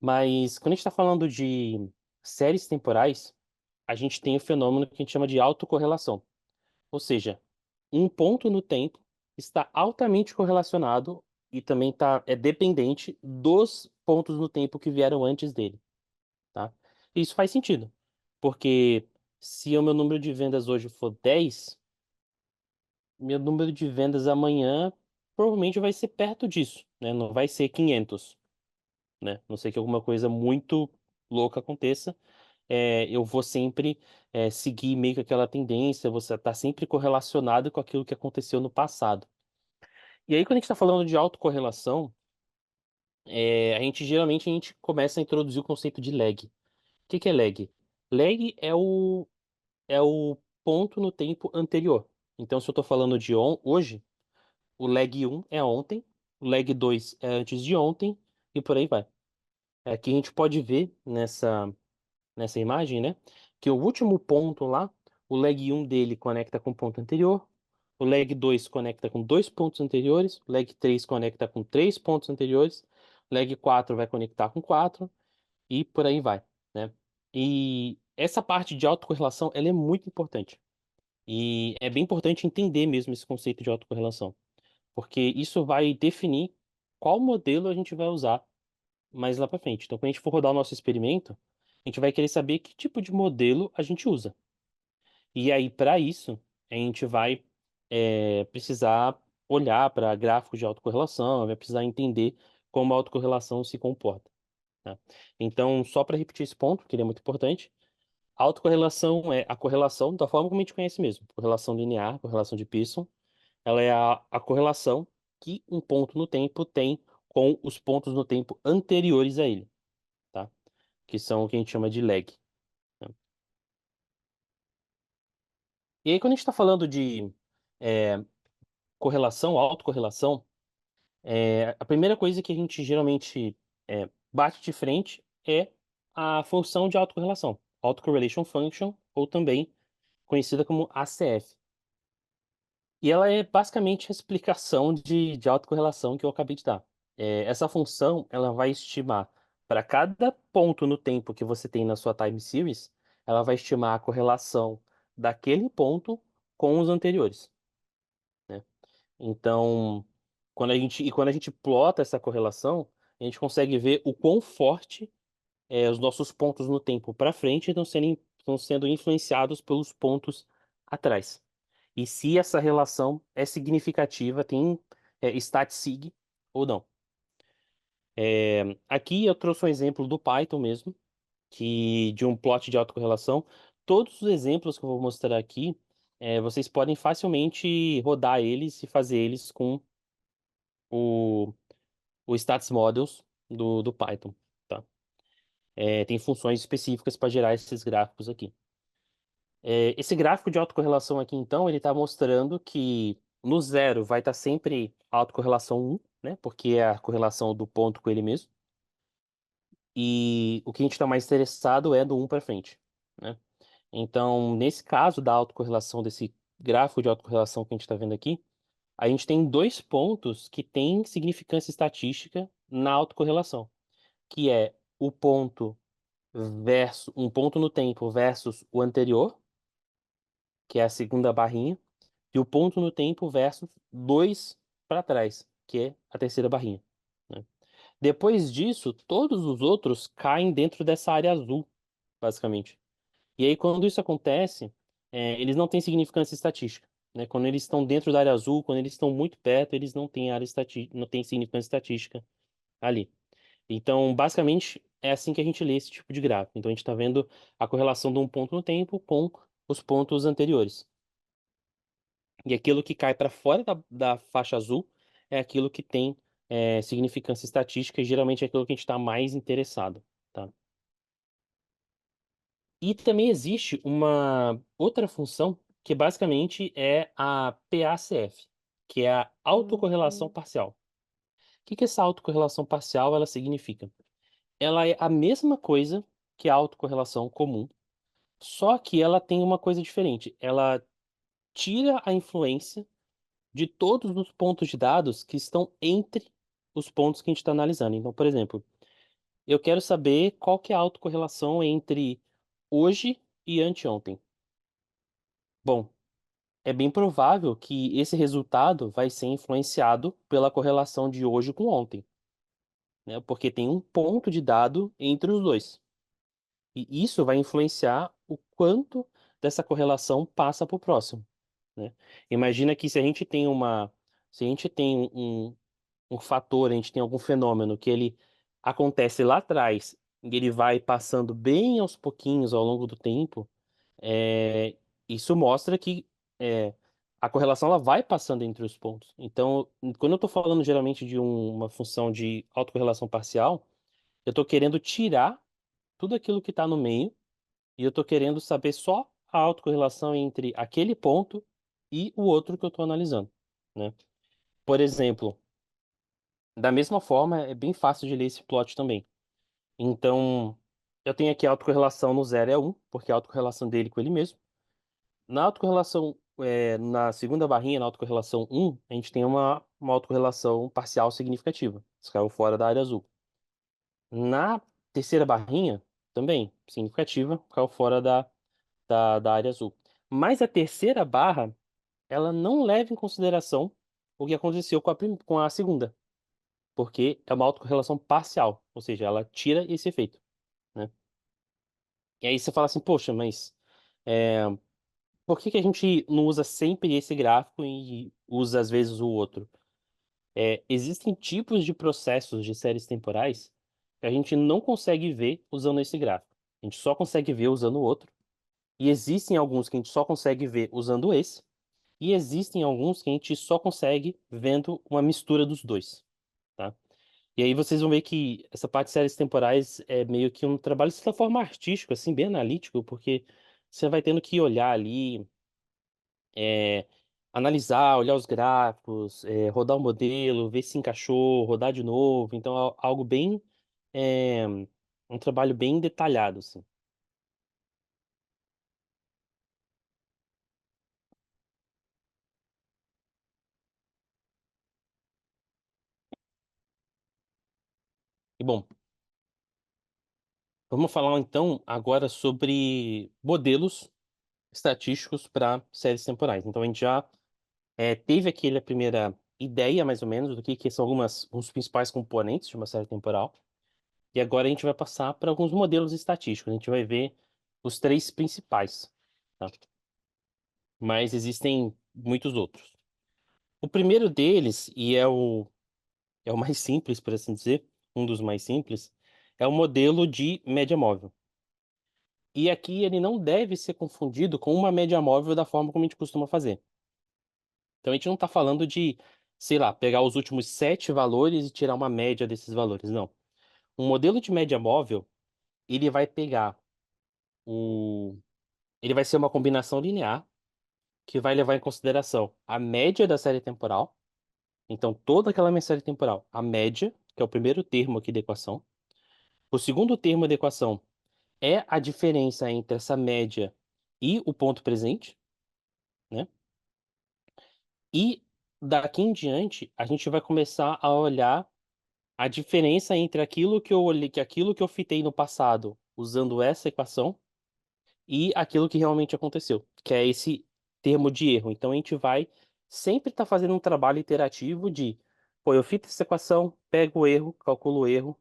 Mas quando a gente está falando de séries temporais, a gente tem o fenômeno que a gente chama de autocorrelação. Ou seja, um ponto no tempo está altamente correlacionado e também é dependente dos pontos no tempo que vieram antes dele, tá? E isso faz sentido, porque se o meu número de vendas hoje for 10, meu número de vendas amanhã provavelmente vai ser perto disso, né? Não vai ser 500, né? Não sei que alguma coisa muito louca aconteça. eu vou sempre seguir meio que aquela tendência, você tá sempre correlacionado com aquilo que aconteceu no passado. E aí, quando a gente está falando de autocorrelação, a gente começa a introduzir o conceito de lag. O que que é lag? Lag é o ponto no tempo anterior. Então, se eu estou falando de hoje, o lag 1 é ontem, o lag 2 é antes de ontem, e por aí vai. Aqui a gente pode ver nessa imagem, né, que o último ponto lá, o lag 1 dele conecta com o ponto anterior, o lag 2 conecta com dois pontos anteriores, o lag 3 conecta com três pontos anteriores, o lag 4 vai conectar com 4 e por aí vai, né? E essa parte de autocorrelação, ela é muito importante. E é bem importante entender mesmo esse conceito de autocorrelação, porque isso vai definir qual modelo a gente vai usar mais lá para frente. Então, quando a gente for rodar o nosso experimento, a gente vai querer saber que tipo de modelo a gente usa. E aí, para isso, a gente vai precisar olhar para gráficos de autocorrelação, vai precisar entender como a autocorrelação se comporta, tá? Então, só para repetir esse ponto, que ele é muito importante, a autocorrelação é a correlação da forma como a gente conhece mesmo, correlação linear, correlação de Pearson. Ela é a correlação que um ponto no tempo tem com os pontos no tempo anteriores a ele, tá? Que são o que a gente chama de lag, né? E aí, quando a gente está falando de é, correlação, autocorrelação, a primeira coisa que a gente geralmente bate de frente é a função de autocorrelação, Autocorrelation Function, ou também conhecida como ACF. E ela é basicamente a explicação de autocorrelação que eu acabei de dar. Essa função, ela vai estimar para cada ponto no tempo que você tem na sua time series, ela vai estimar a correlação daquele ponto com os anteriores, né? Então, quando a gente plota essa correlação, a gente consegue ver o quão forte os nossos pontos no tempo para frente estão sendo influenciados pelos pontos atrás. E se essa relação é significativa, tem stat sig ou não. Aqui eu trouxe um exemplo do Python mesmo, que de um plot de autocorrelação. Todos os exemplos que eu vou mostrar aqui, vocês podem facilmente rodar eles e fazer eles com o, o stats models do Python, tá? Tem funções específicas para gerar esses gráficos aqui. Esse gráfico de autocorrelação aqui, então, ele está mostrando que no zero vai estar sempre a autocorrelação 1, né? Porque é a correlação do ponto com ele mesmo. E o que a gente está mais interessado é do 1 para frente, né? Então, nesse caso da autocorrelação, desse gráfico de autocorrelação que a gente está vendo aqui, a gente tem dois pontos que têm significância estatística na autocorrelação, que é o ponto um ponto no tempo versus o anterior, que é a segunda barrinha, e o ponto no tempo versus 2 para trás, que é a terceira barrinha, né? Depois disso, todos os outros caem dentro dessa área azul, basicamente. E aí, quando isso acontece, eles não têm significância estatística, né? Quando eles estão dentro da área azul, quando eles estão muito perto, eles não têm não têm significância estatística ali. Então, basicamente, é assim que a gente lê esse tipo de gráfico. Então, a gente está vendo a correlação de um ponto no tempo com os pontos anteriores. E aquilo que cai para fora da faixa azul é aquilo que tem significância estatística e geralmente é aquilo que a gente está mais interessado, tá? E também existe uma outra função que basicamente é a PACF, que é a autocorrelação parcial. O que que essa autocorrelação parcial ela significa? Ela é a mesma coisa que a autocorrelação comum, só que ela tem uma coisa diferente. Ela tira a influência de todos os pontos de dados que estão entre os pontos que a gente está analisando. Então, por exemplo, eu quero saber qual que é a autocorrelação entre hoje e anteontem. Bom, é bem provável que esse resultado vai ser influenciado pela correlação de hoje com ontem, né? Porque tem um ponto de dado entre os dois. E isso vai influenciar o quanto dessa correlação passa para o próximo, né? Imagina que se a gente tem um fator, a gente tem algum fenômeno que ele acontece lá atrás e ele vai passando bem aos pouquinhos ao longo do tempo, é, isso mostra que é, a correlação ela vai passando entre os pontos. Então, quando eu estou falando geralmente de uma função de autocorrelação parcial, eu estou querendo tirar tudo aquilo que está no meio e eu estou querendo saber só a autocorrelação entre aquele ponto e o outro que eu estou analisando, né? Por exemplo, da mesma forma, é bem fácil de ler esse plot também. Então, eu tenho aqui a autocorrelação no 0 é 1, porque é a autocorrelação dele com ele mesmo. Na autocorrelação, na segunda barrinha, na autocorrelação 1, a gente tem uma autocorrelação parcial significativa. Isso caiu fora da área azul. Na terceira barrinha, também, significativa, caiu fora da área azul. Mas a terceira barra, ela não leva em consideração o que aconteceu com a segunda, porque é uma autocorrelação parcial, ou seja, ela tira esse efeito, né? E aí você fala assim, poxa, mas é, por que que a gente não usa sempre esse gráfico e usa às vezes o outro? Existem tipos de processos de séries temporais que a gente não consegue ver usando esse gráfico. A gente só consegue ver usando o outro. E existem alguns que a gente só consegue ver usando esse. E existem alguns que a gente só consegue vendo uma mistura dos dois, tá? E aí vocês vão ver que essa parte de séries temporais é meio que um trabalho de certa forma artístico, assim, bem analítico, porque você vai tendo que olhar ali, é, analisar, olhar os gráficos, rodar o modelo, ver se encaixou, rodar de novo. Então é algo bem, é, um trabalho bem detalhado, assim. E bom, vamos falar então agora sobre modelos estatísticos para séries temporais. Então a gente já teve aquele a primeira ideia, mais ou menos, do que são os principais componentes de uma série temporal. E agora a gente vai passar para alguns modelos estatísticos. A gente vai ver os três principais, tá? Mas existem muitos outros. O primeiro deles, e é o mais simples, por assim dizer, um dos mais simples, é o modelo de média móvel. E aqui ele não deve ser confundido com uma média móvel da forma como a gente costuma fazer. Então a gente não está falando de, sei lá, pegar os últimos 7 valores e tirar uma média desses valores. Não. Um modelo de média móvel, ele vai pegar o. Ele vai ser uma combinação linear que vai levar em consideração a média da série temporal. Então, toda aquela minha série temporal, a média, que é o primeiro termo aqui da equação. O segundo termo da equação é a diferença entre essa média e o ponto presente, né? E daqui em diante, a gente vai começar a olhar a diferença entre aquilo que eu olhei, que aquilo que eu fitei no passado usando essa equação e aquilo que realmente aconteceu, que é esse termo de erro. Então a gente vai sempre estar fazendo um trabalho iterativo de, pô, eu fito essa equação, pego o erro, calculo o erro,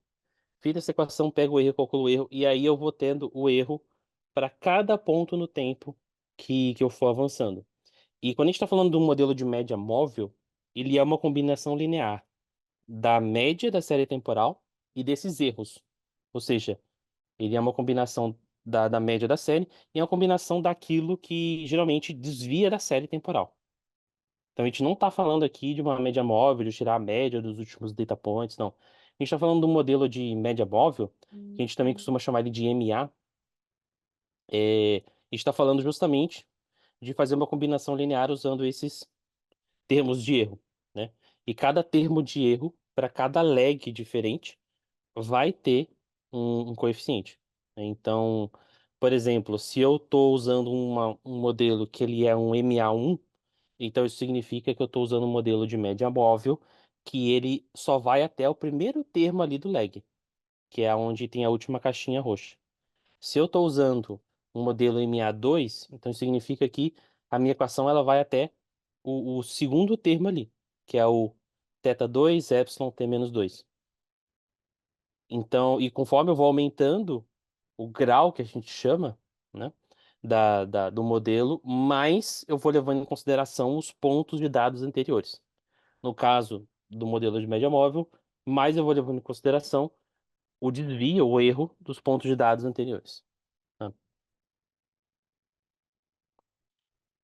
fito essa equação, pego o erro, calculo o erro, e aí eu vou tendo o erro para cada ponto no tempo que eu for avançando. E quando a gente está falando de um modelo de média móvel, ele é uma combinação linear da média da série temporal e desses erros. Ou seja, ele é uma combinação da média da série e é uma combinação daquilo que geralmente desvia da série temporal. Então a gente não está falando aqui de uma média móvel, de tirar a média dos últimos data points, não. A gente está falando de um modelo de média móvel, que a gente também costuma chamar ele de MA. A gente está falando justamente de fazer uma combinação linear usando esses termos de erro, né? E cada termo de erro, para cada lag diferente, vai ter um coeficiente. Então, por exemplo, se eu estou usando um modelo que ele é um MA1, então isso significa que eu estou usando um modelo de média móvel que ele só vai até o primeiro termo ali do lag, que é onde tem a última caixinha roxa. Se eu estou usando um modelo MA2, então significa que a minha equação ela vai até o segundo termo ali, que é o θ2 epsilon t-2. Então, e conforme eu vou aumentando o grau que a gente chama, né, do modelo, mais eu vou levando em consideração os pontos de dados anteriores. No caso do modelo de média móvel, mais eu vou levando em consideração o desvio, o erro dos pontos de dados anteriores. Tá?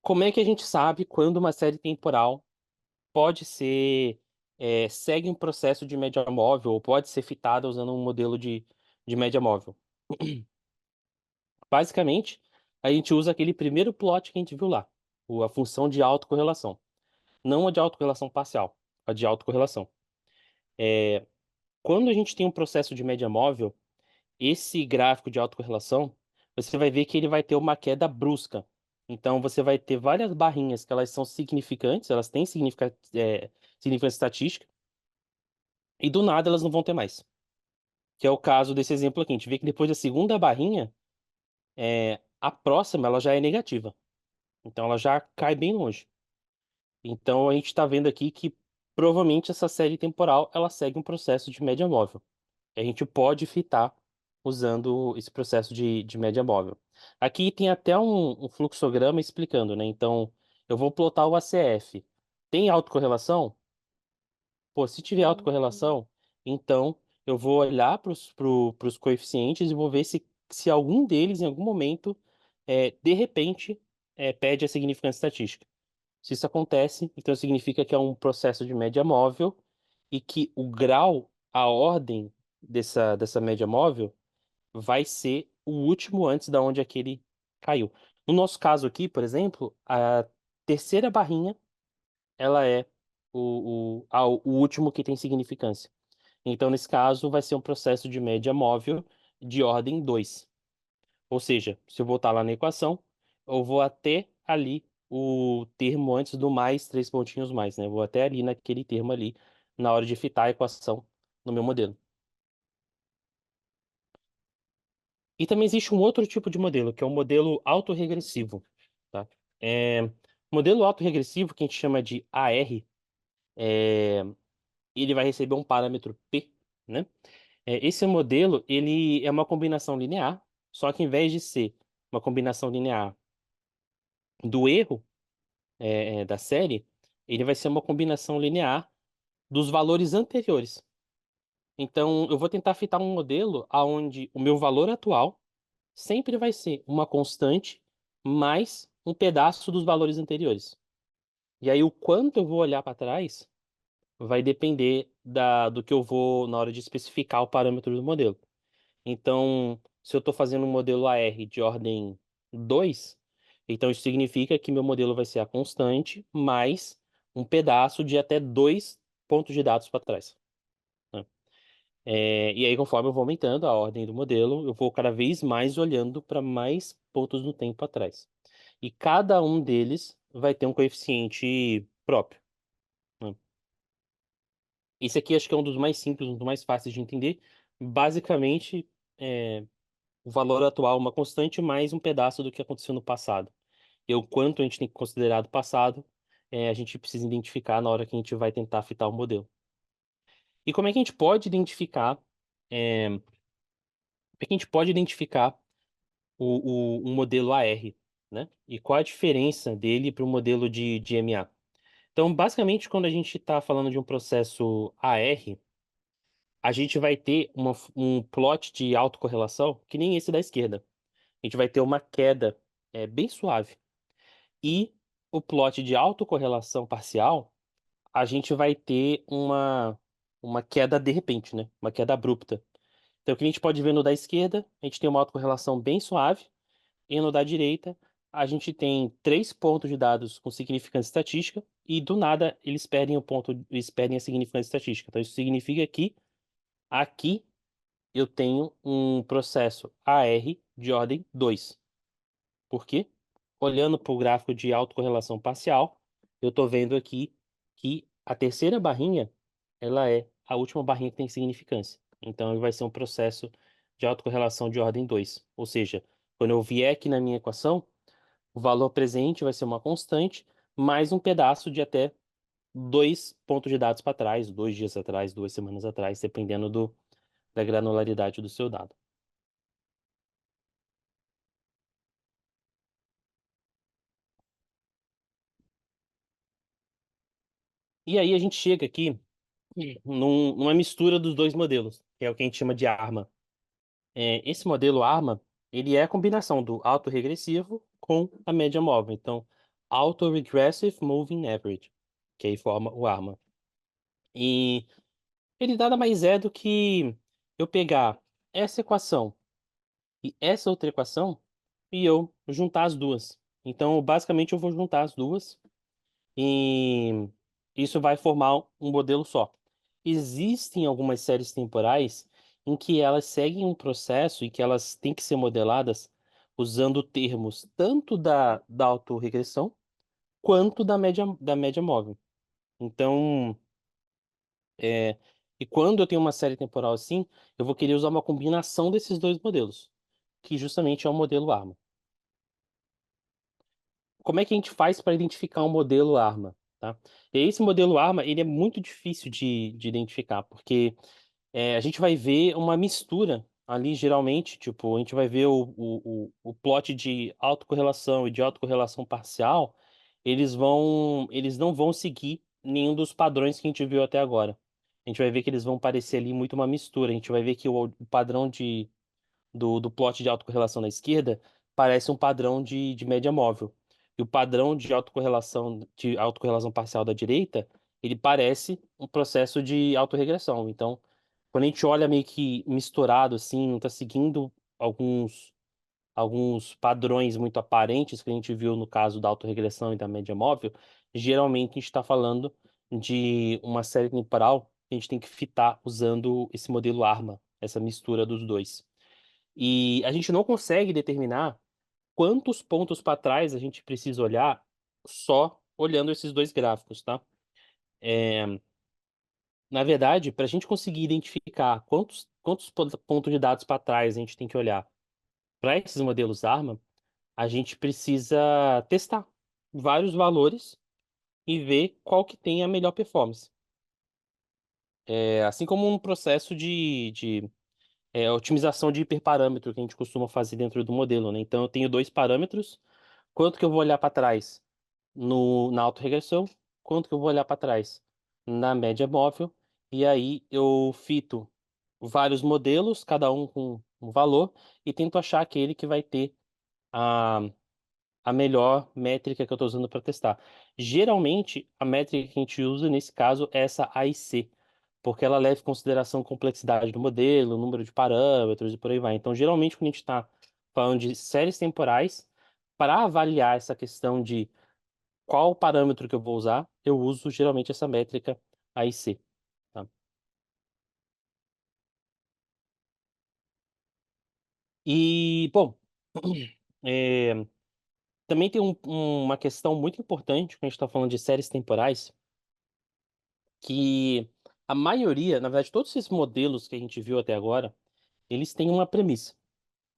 Como é que a gente sabe quando uma série temporal pode ser, segue um processo de média móvel ou pode ser fitada usando um modelo de média móvel? Basicamente, a gente usa aquele primeiro plot que a gente viu lá, a função de autocorrelação. Não a de autocorrelação parcial, a de autocorrelação. Quando a gente tem um processo de média móvel, esse gráfico de autocorrelação, você vai ver que ele vai ter uma queda brusca. Então, você vai ter várias barrinhas que elas são significantes, elas têm significância estatística, e do nada elas não vão ter mais. Que é o caso desse exemplo aqui. A gente vê que depois da segunda barrinha, a próxima ela já é negativa. Então, ela já cai bem longe. Então, a gente está vendo aqui que provavelmente essa série temporal ela segue um processo de média móvel. A gente pode fitar usando esse processo de média móvel. Aqui tem até um fluxograma explicando, né? Então, eu vou plotar o ACF. Tem autocorrelação? Pô, se tiver autocorrelação, então eu vou olhar para os coeficientes e vou ver se algum deles, em algum momento, de repente, pede a significância estatística. Se isso acontece, então significa que é um processo de média móvel e que o grau, a ordem dessa média móvel vai ser o último antes da onde aquele caiu. No nosso caso aqui, por exemplo, a terceira barrinha, ela é o último que tem significância. Então, nesse caso, vai ser um processo de média móvel de ordem 2. Ou seja, se eu voltar lá na equação, eu vou até ali o termo antes do mais três pontinhos mais, né? Eu vou até ali naquele termo ali na hora de fitar a equação no meu modelo. E também existe um outro tipo de modelo, que é o modelo autorregressivo, tá? Modelo autorregressivo, que a gente chama de AR, é, ele vai receber um parâmetro P, né? Esse modelo, ele é uma combinação linear, só que em vez de ser uma combinação linear do erro da série, ele vai ser uma combinação linear dos valores anteriores. Então, eu vou tentar fitar um modelo onde o meu valor atual sempre vai ser uma constante mais um pedaço dos valores anteriores. E aí, o quanto eu vou olhar para trás vai depender do que eu vou na hora de especificar o parâmetro do modelo. Então, se eu estou fazendo um modelo AR de ordem 2, então isso significa que meu modelo vai ser a constante mais um pedaço de até dois pontos de dados para trás, né? E aí, conforme eu vou aumentando a ordem do modelo, eu vou cada vez mais olhando para mais pontos no tempo atrás. E cada um deles vai ter um coeficiente próprio, né? Esse aqui acho que é um dos mais simples, um dos mais fáceis de entender. Basicamente, é, o valor atual é uma constante mais um pedaço do que aconteceu no passado. E o quanto a gente tem que considerar do passado, a gente precisa identificar na hora que a gente vai tentar fitar o modelo. E como é que a gente pode identificar, como é que a gente pode identificar um modelo AR, né? E qual a diferença dele para o modelo de MA? Então, basicamente, quando a gente está falando de um processo AR, a gente vai ter um plot de autocorrelação que nem esse da esquerda. A gente vai ter uma queda bem suave. E o plot de autocorrelação parcial, a gente vai ter uma queda de repente, né? Uma queda abrupta. Então, o que a gente pode ver no da esquerda, a gente tem uma autocorrelação bem suave, e no da direita, a gente tem três pontos de dados com significância estatística, e do nada eles perdem a significância estatística. Então, isso significa que aqui eu tenho um processo AR de ordem 2. Por quê? Olhando para o gráfico de autocorrelação parcial, eu estou vendo aqui que a terceira barrinha, ela é a última barrinha que tem significância. Então, ele vai ser um processo de autocorrelação de ordem 2. Ou seja, quando eu vier aqui na minha equação, o valor presente vai ser uma constante, mais um pedaço de até dois pontos de dados para trás, 2 dias atrás, 2 semanas atrás, dependendo da granularidade do seu dado. E aí a gente chega aqui numa mistura dos dois modelos. que é o que a gente chama de ARMA. Esse modelo ARMA, ele é a combinação do autorregressivo com a média móvel. Então, Auto-Regressive Moving Average, que aí forma o ARMA. E ele nada mais é do que eu pegar essa equação e essa outra equação e eu juntar as duas. Então, basicamente, eu vou juntar as duas e isso vai formar um modelo só. Existem algumas séries temporais em que elas seguem um processo e que elas têm que ser modeladas usando termos tanto da autorregressão quanto da média móvel. Então, é, e quando eu tenho uma série temporal assim, eu vou querer usar uma combinação desses dois modelos, que justamente é o modelo ARMA. Como é que a gente faz para identificar um modelo ARMA, tá? E esse modelo ARMA, ele é muito difícil de identificar, porque a gente vai ver uma mistura ali, geralmente, tipo, a gente vai ver o plot de autocorrelação e de autocorrelação parcial, eles não vão seguir nenhum dos padrões que a gente viu até agora. A gente vai ver que eles vão parecer ali muito uma mistura. A gente vai ver que o padrão do plot de autocorrelação na esquerda parece um padrão de média móvel. E o padrão de autocorrelação parcial da direita, ele parece um processo de autorregressão. Então, quando a gente olha meio que misturado, assim, não está seguindo alguns padrões muito aparentes que a gente viu no caso da autorregressão e da média móvel, geralmente a gente está falando de uma série temporal que a gente tem que fitar usando esse modelo ARMA, essa mistura dos dois. E a gente não consegue determinar quantos pontos para trás a gente precisa olhar só olhando esses dois gráficos, tá? Na verdade, para a gente conseguir identificar quantos pontos de dados para trás a gente tem que olhar para esses modelos ARMA, a gente precisa testar vários valores e ver qual que tem a melhor performance. Assim como um processo de otimização de hiperparâmetro que a gente costuma fazer dentro do modelo, né? Então, eu tenho dois parâmetros, quanto que eu vou olhar para trás na autorregressão, quanto que eu vou olhar para trás na média móvel, e aí eu fito vários modelos, cada um com um valor, e tento achar aquele que vai ter a, a melhor métrica que eu estou usando para testar. Geralmente, a métrica que a gente usa nesse caso é essa AIC, porque ela leva em consideração a complexidade do modelo, o número de parâmetros e por aí vai. Então, geralmente, quando a gente está falando de séries temporais, para avaliar essa questão de qual parâmetro que eu vou usar, eu uso geralmente essa métrica AIC. Tá? E, bom, é, também tem uma questão muito importante quando a gente está falando de séries temporais, que a maioria, na verdade, todos esses modelos que a gente viu até agora, eles têm uma premissa.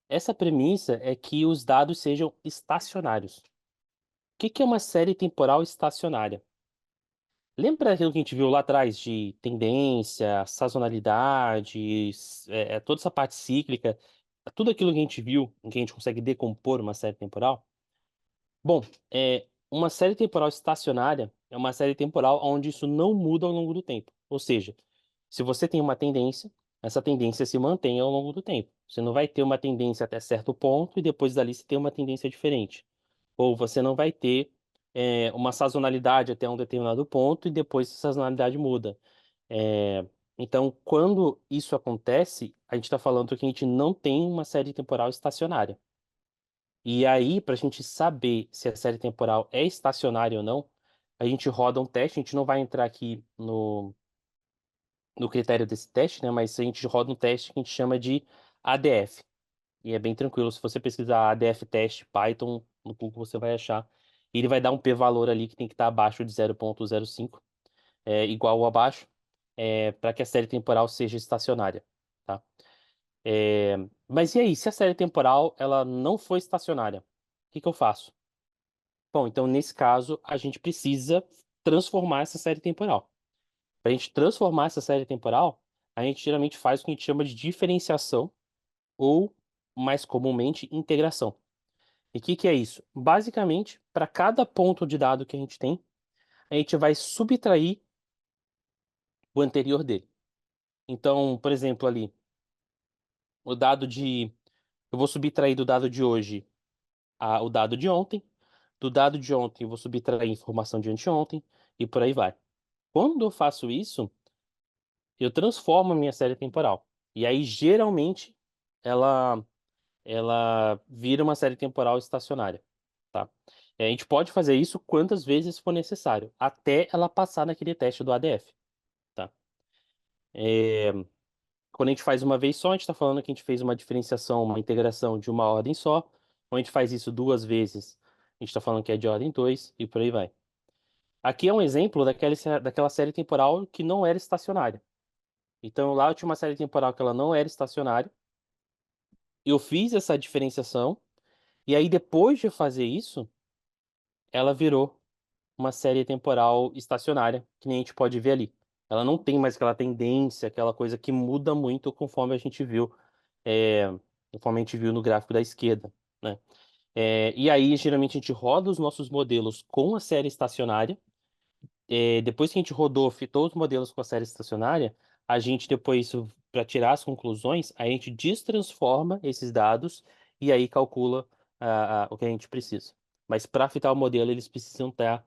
Essa premissa é que os dados sejam estacionários. O que que é uma série temporal estacionária? Lembra aquilo que a gente viu lá atrás de tendência, sazonalidade, toda essa parte cíclica, tudo aquilo que a gente viu, em que a gente consegue decompor uma série temporal? Bom, uma série temporal estacionária é uma série temporal onde isso não muda ao longo do tempo. Ou seja, se você tem uma tendência, essa tendência se mantém ao longo do tempo. Você não vai ter uma tendência até certo ponto e depois dali você tem uma tendência diferente. Ou você não vai ter uma sazonalidade até um determinado ponto e depois essa sazonalidade muda. É, então, quando isso acontece, a gente está falando que a gente não tem uma série temporal estacionária. E aí, para a gente saber se a série temporal é estacionária ou não, a gente roda um teste. A gente não vai entrar aqui no critério desse teste, né? Mas a gente roda um teste que a gente chama de ADF. E é bem tranquilo. Se você pesquisar ADF teste Python no Google, você vai achar. E ele vai dar um p-valor ali que tem que estar abaixo de 0,05, igual ou abaixo, para que a série temporal seja estacionária, tá? Mas e aí, se a série temporal ela não for estacionária, o que que eu faço? Bom, então nesse caso, a gente precisa transformar essa série temporal. Para a gente transformar essa série temporal, a gente geralmente faz o que a gente chama de diferenciação ou, mais comumente, integração. E o que que é isso? Basicamente, para cada ponto de dado que a gente vai subtrair o anterior dele. Então, por exemplo, ali, o dado de. Eu vou subtrair do dado de hoje o dado de ontem. Do dado de ontem, eu vou subtrair informação de anteontem e por aí vai. Quando eu faço isso, eu transformo a minha série temporal. E aí, geralmente, ela, ela vira uma série temporal estacionária, tá? A gente pode fazer isso quantas vezes for necessário, até ela passar naquele teste do ADF, tá? É, Quando a gente faz uma vez só, a gente está falando que a gente fez uma diferenciação, uma integração de uma ordem só. Quando a gente faz isso duas vezes, a gente está falando que é de ordem 2 e por aí vai. Aqui é um exemplo daquela série temporal que não era estacionária. Então lá eu tinha uma série temporal que ela não era estacionária. Eu fiz essa diferenciação, e aí depois de fazer isso, ela virou uma série temporal estacionária, que nem a gente pode ver ali. Ela não tem mais aquela tendência, aquela coisa que muda muito conforme a gente viu, é, conforme a gente viu no gráfico da esquerda, né? E aí, geralmente, a gente roda os nossos modelos com a série estacionária. Depois que a gente rodou, fitou os modelos com a série estacionária, a gente depois, para tirar as conclusões, a gente destransforma esses dados e aí calcula o que a gente precisa. Mas para fitar o modelo, eles precisam estar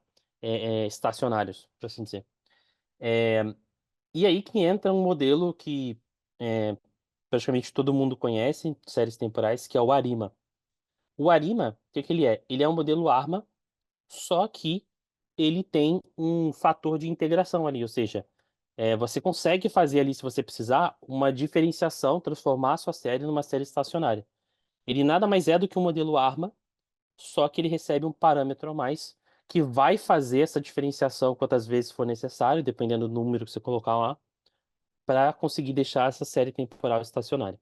estacionários, por assim dizer. É, e aí que entra um modelo que é, praticamente todo mundo conhece, séries temporais, que é o ARIMA. O ARIMA, o que que ele é? Ele é um modelo ARMA, só que ele tem um fator de integração ali, ou seja, você consegue fazer ali, se você precisar, uma diferenciação, transformar a sua série numa série estacionária. Ele nada mais é do que um modelo ARMA, só que ele recebe um parâmetro a mais que vai fazer essa diferenciação quantas vezes for necessário, dependendo do número que você colocar lá, para conseguir deixar essa série temporal estacionária.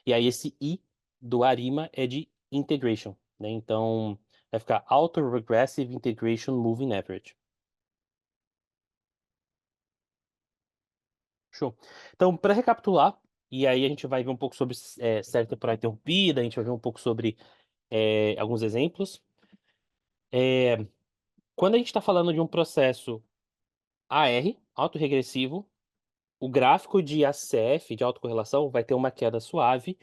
E aí esse I do ARIMA é de integration, né? Então vai ficar Autoregressive Integration Moving Average. Show. Então, para recapitular, e aí a gente vai ver um pouco sobre série temporal interrompida, a gente vai ver um pouco sobre alguns exemplos. É, Quando a gente está falando de um processo AR, autorregressivo, o gráfico de ACF, de autocorrelação, vai ter uma queda suave,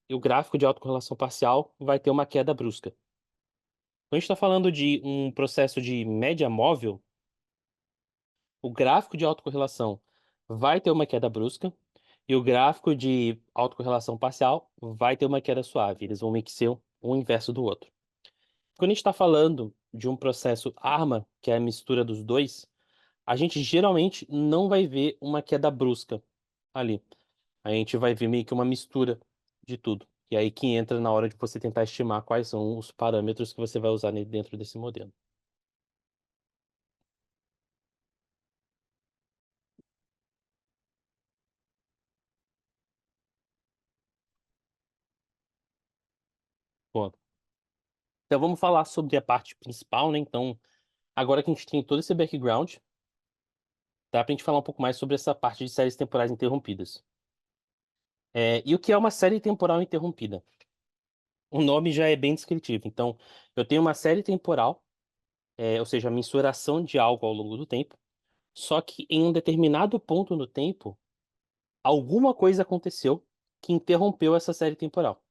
e o gráfico de autocorrelação parcial vai ter uma queda brusca. Quando a gente está falando de um processo de média móvel, o gráfico de autocorrelação vai ter uma queda brusca e o gráfico de autocorrelação parcial vai ter uma queda suave. Eles vão meio que ser um inverso do outro. Quando a gente está falando de um processo ARMA, que é a mistura dos dois, a gente geralmente não vai ver uma queda brusca ali. A gente vai ver meio que uma mistura de tudo. E aí que entra na hora de você tentar estimar quais são os parâmetros que você vai usar dentro desse modelo. Bom, então vamos falar sobre a parte principal, né? Então, agora que a gente tem todo esse background, dá pra gente falar um pouco mais sobre essa parte de séries temporais interrompidas. E o que é uma série temporal interrompida? O nome já é bem descritivo. Então, eu tenho uma série temporal, ou seja, a mensuração de algo ao longo do tempo, só que em um determinado ponto no tempo, alguma coisa aconteceu que interrompeu essa série temporal.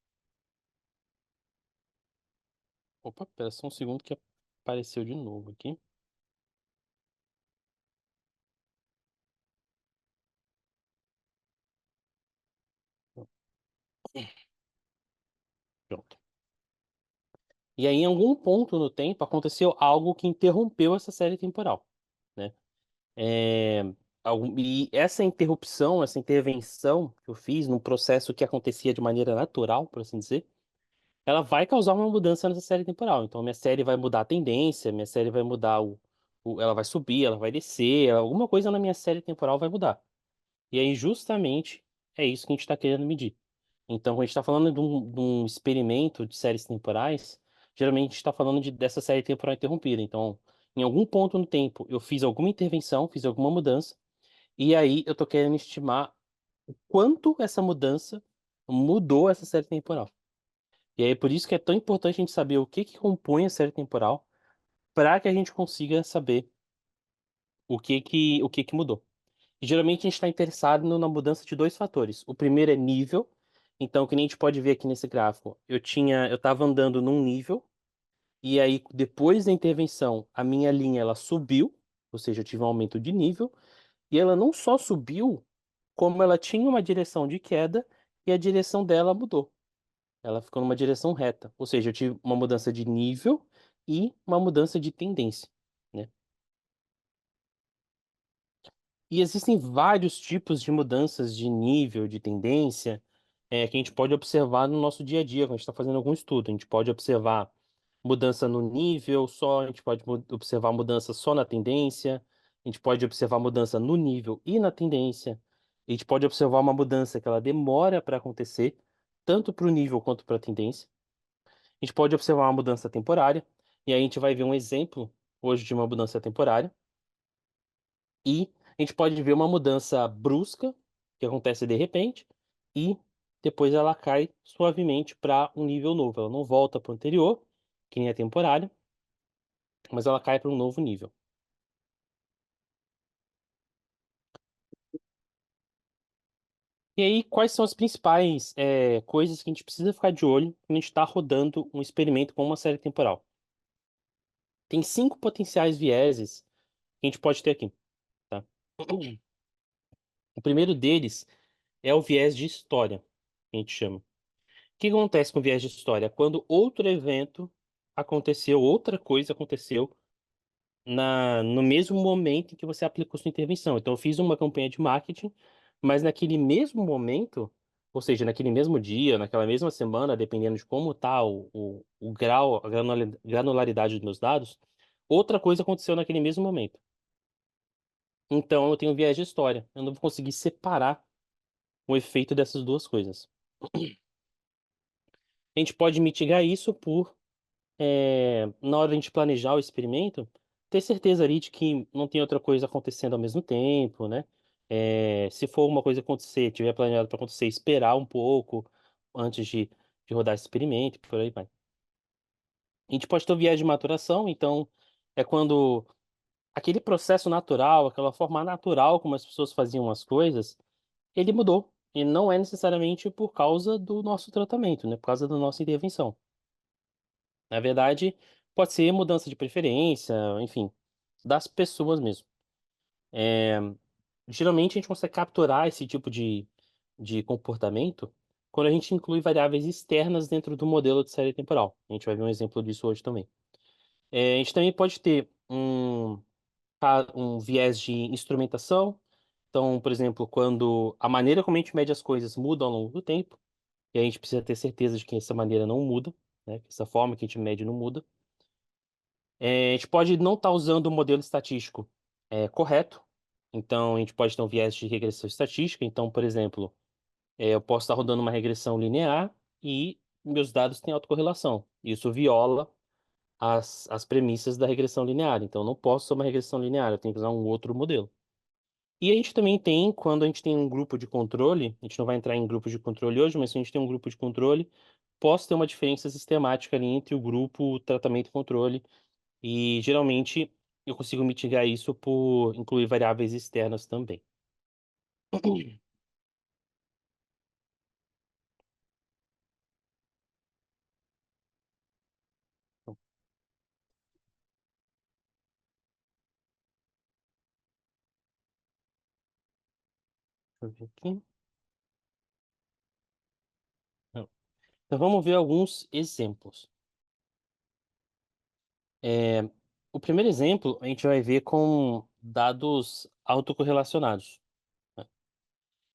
Opa, pera só um segundo que apareceu de novo aqui. Pronto. E aí, em algum ponto no tempo, aconteceu algo que interrompeu essa série temporal, né? É, e essa interrupção, essa intervenção que eu fiz num processo que acontecia de maneira natural, por assim dizer, ela vai causar uma mudança nessa série temporal. Então, minha série vai mudar a tendência, minha série vai mudar ela vai subir, ela vai descer, alguma coisa na minha série temporal vai mudar. E aí, justamente, é isso que a gente está querendo medir. Então, quando a gente está falando de um experimento de séries temporais, geralmente a gente está falando dessa série temporal interrompida. Então, em algum ponto no tempo, eu fiz alguma intervenção, fiz alguma mudança, e aí eu estou querendo estimar o quanto essa mudança mudou essa série temporal. E aí, por isso que é tão importante a gente saber o que que compõe a série temporal, para que a gente consiga saber o que que mudou. E geralmente a gente está interessado na mudança de dois fatores. O primeiro é nível. Então, que nem a gente pode ver aqui nesse gráfico, eu estava andando num nível, e aí depois da intervenção, a minha linha ela subiu, ou seja, eu tive um aumento de nível, e ela não só subiu, como ela tinha uma direção de queda e a direção dela mudou. Ela ficou numa direção reta, ou seja, eu tive uma mudança de nível e uma mudança de tendência, né? E existem vários tipos de mudanças de nível, de tendência, que a gente pode observar no nosso dia a dia, quando a gente está fazendo algum estudo. A gente pode observar mudança no nível só, a gente pode observar mudança só na tendência, a gente pode observar mudança no nível e na tendência, a gente pode observar uma mudança que ela demora para acontecer, tanto para o nível quanto para a tendência. A gente pode observar uma mudança temporária, e aí a gente vai ver um exemplo hoje de uma mudança temporária. E a gente pode ver uma mudança brusca, que acontece de repente, e depois ela cai suavemente para um nível novo. Ela não volta para o anterior, que nem é temporária, mas ela cai para um novo nível. E aí, quais são as principais coisas que a gente precisa ficar de olho quando a gente está rodando um experimento com uma série temporal? Tem 5 potenciais vieses que a gente pode ter aqui, tá? O primeiro deles é o viés de história, que a gente chama. O que acontece com o viés de história? Quando outro evento aconteceu, outra coisa aconteceu no mesmo momento em que você aplicou sua intervenção. Então, eu fiz uma campanha de marketing, mas naquele mesmo momento, ou seja, naquele mesmo dia, naquela mesma semana, dependendo de como está o grau, a granularidade dos meus dados, outra coisa aconteceu naquele mesmo momento. Então, eu tenho viés de história. Eu não vou conseguir separar o efeito dessas duas coisas. A gente pode mitigar isso na hora de a gente planejar o experimento, ter certeza ali de que não tem outra coisa acontecendo ao mesmo tempo, né? Se for uma coisa acontecer, tiver planejado para acontecer, esperar um pouco antes de rodar esse experimento, por aí vai. A gente pode ter o viés de maturação, então é quando aquele processo natural, aquela forma natural como as pessoas faziam as coisas, ele mudou. E não é necessariamente por causa do nosso tratamento, né? Por causa da nossa intervenção. Na verdade, pode ser mudança de preferência, enfim, das pessoas mesmo. É, geralmente a gente consegue capturar esse tipo de comportamento quando a gente inclui variáveis externas dentro do modelo de série temporal. A gente vai ver um exemplo disso hoje também. A gente também pode ter um viés de instrumentação. Então, por exemplo, quando a maneira como a gente mede as coisas muda ao longo do tempo, e a gente precisa ter certeza de que essa maneira não muda, né, que essa forma que a gente mede não muda. A gente pode não estar usando o modelo estatístico correto, então a gente pode ter um viés de regressão estatística. Então, por exemplo, eu posso estar rodando uma regressão linear e meus dados têm autocorrelação. Isso viola as premissas da regressão linear. Então, eu não posso usar uma regressão linear, eu tenho que usar um outro modelo. E a gente também tem, quando a gente tem um grupo de controle, a gente não vai entrar em grupos de controle hoje, mas se a gente tem um grupo de controle, posso ter uma diferença sistemática ali entre o grupo tratamento e controle, e geralmente eu consigo mitigar isso por incluir variáveis externas também. Então, deixa eu ver aqui. Não. Então vamos ver alguns exemplos. É, o primeiro exemplo a gente vai ver com dados autocorrelacionados, né?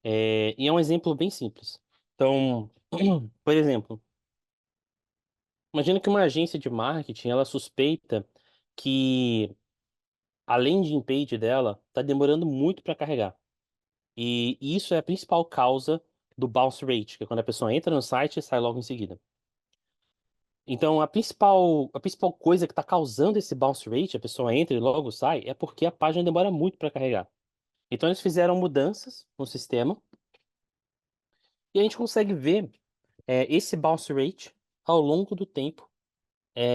E é um exemplo bem simples. Então, por exemplo, imagina que uma agência de marketing ela suspeita que a landing page dela está demorando muito para carregar. E isso é a principal causa do bounce rate, que é quando a pessoa entra no site e sai logo em seguida. Então, a principal coisa que está causando esse bounce rate, a pessoa entra e logo sai, é porque a página demora muito para carregar. Então, eles fizeram mudanças no sistema e a gente consegue ver esse bounce rate ao longo do tempo,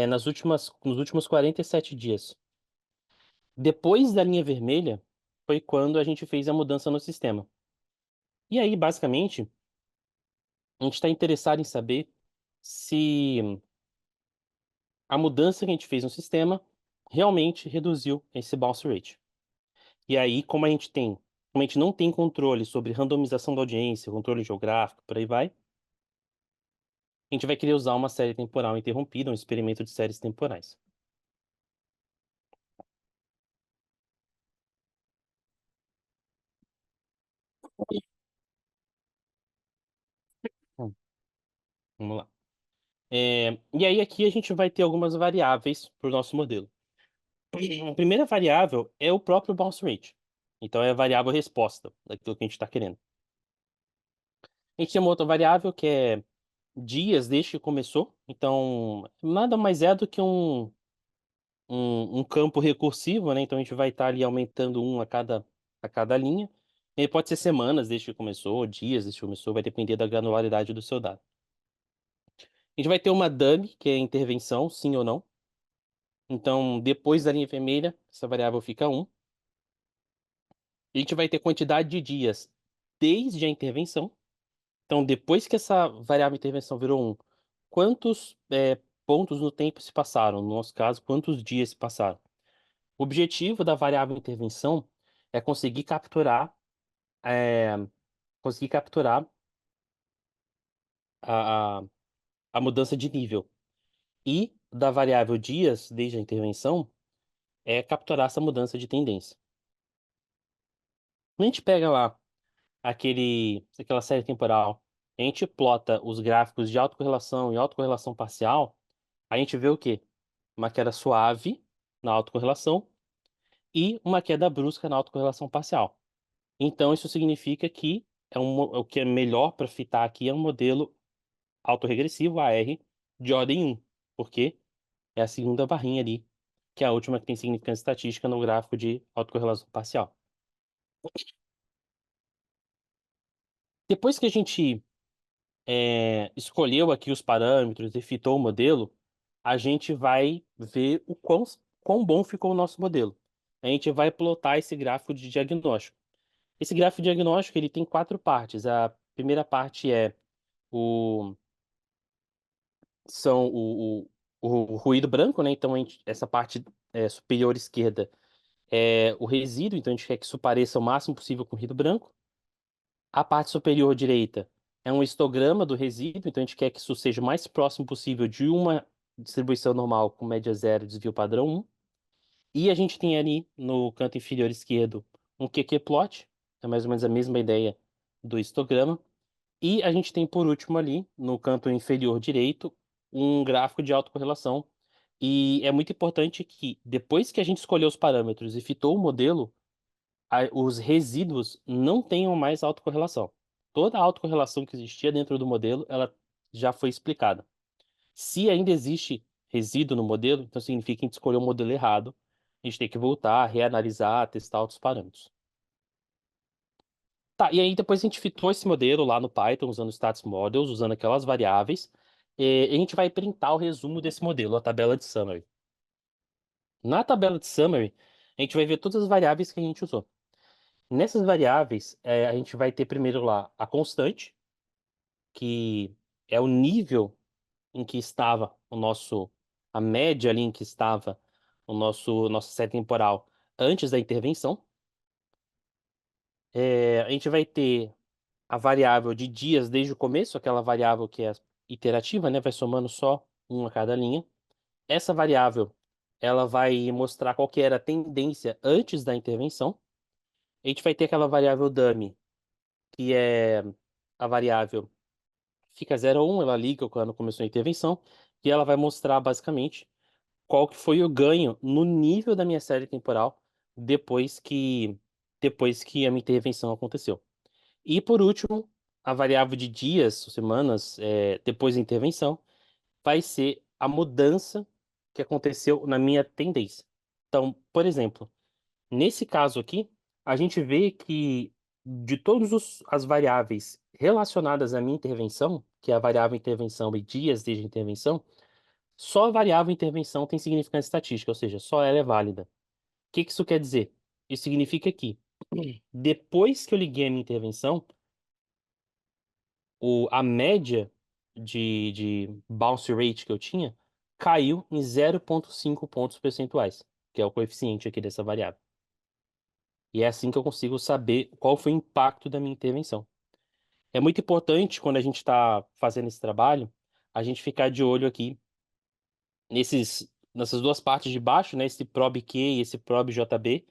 nos últimos 47 dias. Depois da linha vermelha, foi quando a gente fez a mudança no sistema. E aí, basicamente, a gente está interessado em saber se a mudança que a gente fez no sistema realmente reduziu esse bounce rate. E aí, como a gente não tem controle sobre randomização da audiência, controle geográfico, por aí vai, a gente vai querer usar uma série temporal interrompida, um experimento de séries temporais. Hum, Vamos lá. E aí aqui a gente vai ter algumas variáveis para o nosso modelo. A primeira variável é o próprio bounce rate. Então é a variável resposta daquilo que a gente está querendo. A gente tem uma outra variável que é dias desde que começou. Então, nada mais é do que um campo recursivo, né? Então a gente vai estar ali aumentando um a cada linha. E pode ser semanas desde que começou, dias desde que começou, vai depender da granularidade do seu dado. A gente vai ter uma dummy, que é intervenção, sim ou não. Então, depois da linha vermelha, essa variável fica 1. A gente vai ter quantidade de dias desde a intervenção. Então, depois que essa variável intervenção virou 1, quantos pontos no tempo se passaram? No nosso caso, quantos dias se passaram? O objetivo da variável intervenção é é, conseguir capturar a, a, a mudança de nível. E da variável dias, desde a intervenção, é capturar essa mudança de tendência. A gente pega lá aquela série temporal, a gente plota os gráficos de autocorrelação e autocorrelação parcial, a gente vê o quê? Uma queda suave na autocorrelação e uma queda brusca na autocorrelação parcial. Então, isso significa que o que é melhor para fitar aqui é um modelo autorregressivo, AR, de ordem 1, porque é a segunda barrinha ali, que é a última que tem significância estatística no gráfico de autocorrelação parcial. Depois que a gente escolheu aqui os parâmetros e fitou o modelo, a gente vai ver quão bom ficou o nosso modelo. A gente vai plotar esse gráfico de diagnóstico. Esse gráfico de diagnóstico ele tem quatro partes. A primeira parte é o, são o ruído branco, né? Então, essa parte superior esquerda é o resíduo, então a gente quer que isso pareça o máximo possível com ruído branco. A parte superior direita é um histograma do resíduo, então a gente quer que isso seja o mais próximo possível de uma distribuição normal com média zero, desvio padrão 1. E a gente tem ali no canto inferior esquerdo um QQ-plot, é mais ou menos a mesma ideia do histograma. E a gente tem por último ali, no canto inferior direito, um gráfico de autocorrelação. E é muito importante que depois que a gente escolheu os parâmetros e fitou o modelo, os resíduos não tenham mais autocorrelação. Toda a autocorrelação que existia dentro do modelo, ela já foi explicada. Se ainda existe resíduo no modelo, então significa que a gente escolheu o modelo errado. A gente tem que voltar, reanalisar, testar outros parâmetros. Tá, e aí depois a gente fitou esse modelo lá no Python, usando status models, usando aquelas variáveis, e a gente vai printar o resumo desse modelo, a tabela de summary. Na tabela de summary, a gente vai ver todas as variáveis que a gente usou. Nessas variáveis, a gente vai ter primeiro lá a constante, que é o nível em que estava a média ali em que estava nossa série temporal antes da intervenção. A gente vai ter a variável de dias desde o começo, aquela variável que é iterativa, né? Vai somando só uma a cada linha. Essa variável, ela vai mostrar qual que era a tendência antes da intervenção. A gente vai ter aquela variável dummy, que é a variável fica 0 ou 1, ela liga quando começou a intervenção, e ela vai mostrar basicamente qual que foi o ganho no nível da minha série temporal depois que depois que a minha intervenção aconteceu. E por último, a variável de dias ou semanas depois da intervenção vai ser a mudança que aconteceu na minha tendência. Então, por exemplo, nesse caso aqui, a gente vê que de todas as variáveis relacionadas à minha intervenção, que é a variável intervenção e dias desde a intervenção, só a variável intervenção tem significância estatística, ou seja, só ela é válida. O que que isso quer dizer? Isso significa que Depois que eu liguei a minha intervenção, a média de bounce rate que eu tinha caiu em 0,5 pontos percentuais, que é o coeficiente aqui dessa variável. E é assim que eu consigo saber qual foi o impacto da minha intervenção. É muito importante, quando a gente está fazendo esse trabalho, a gente ficar de olho aqui nessas duas partes de baixo, né? Esse prob-Q e esse prob-JB,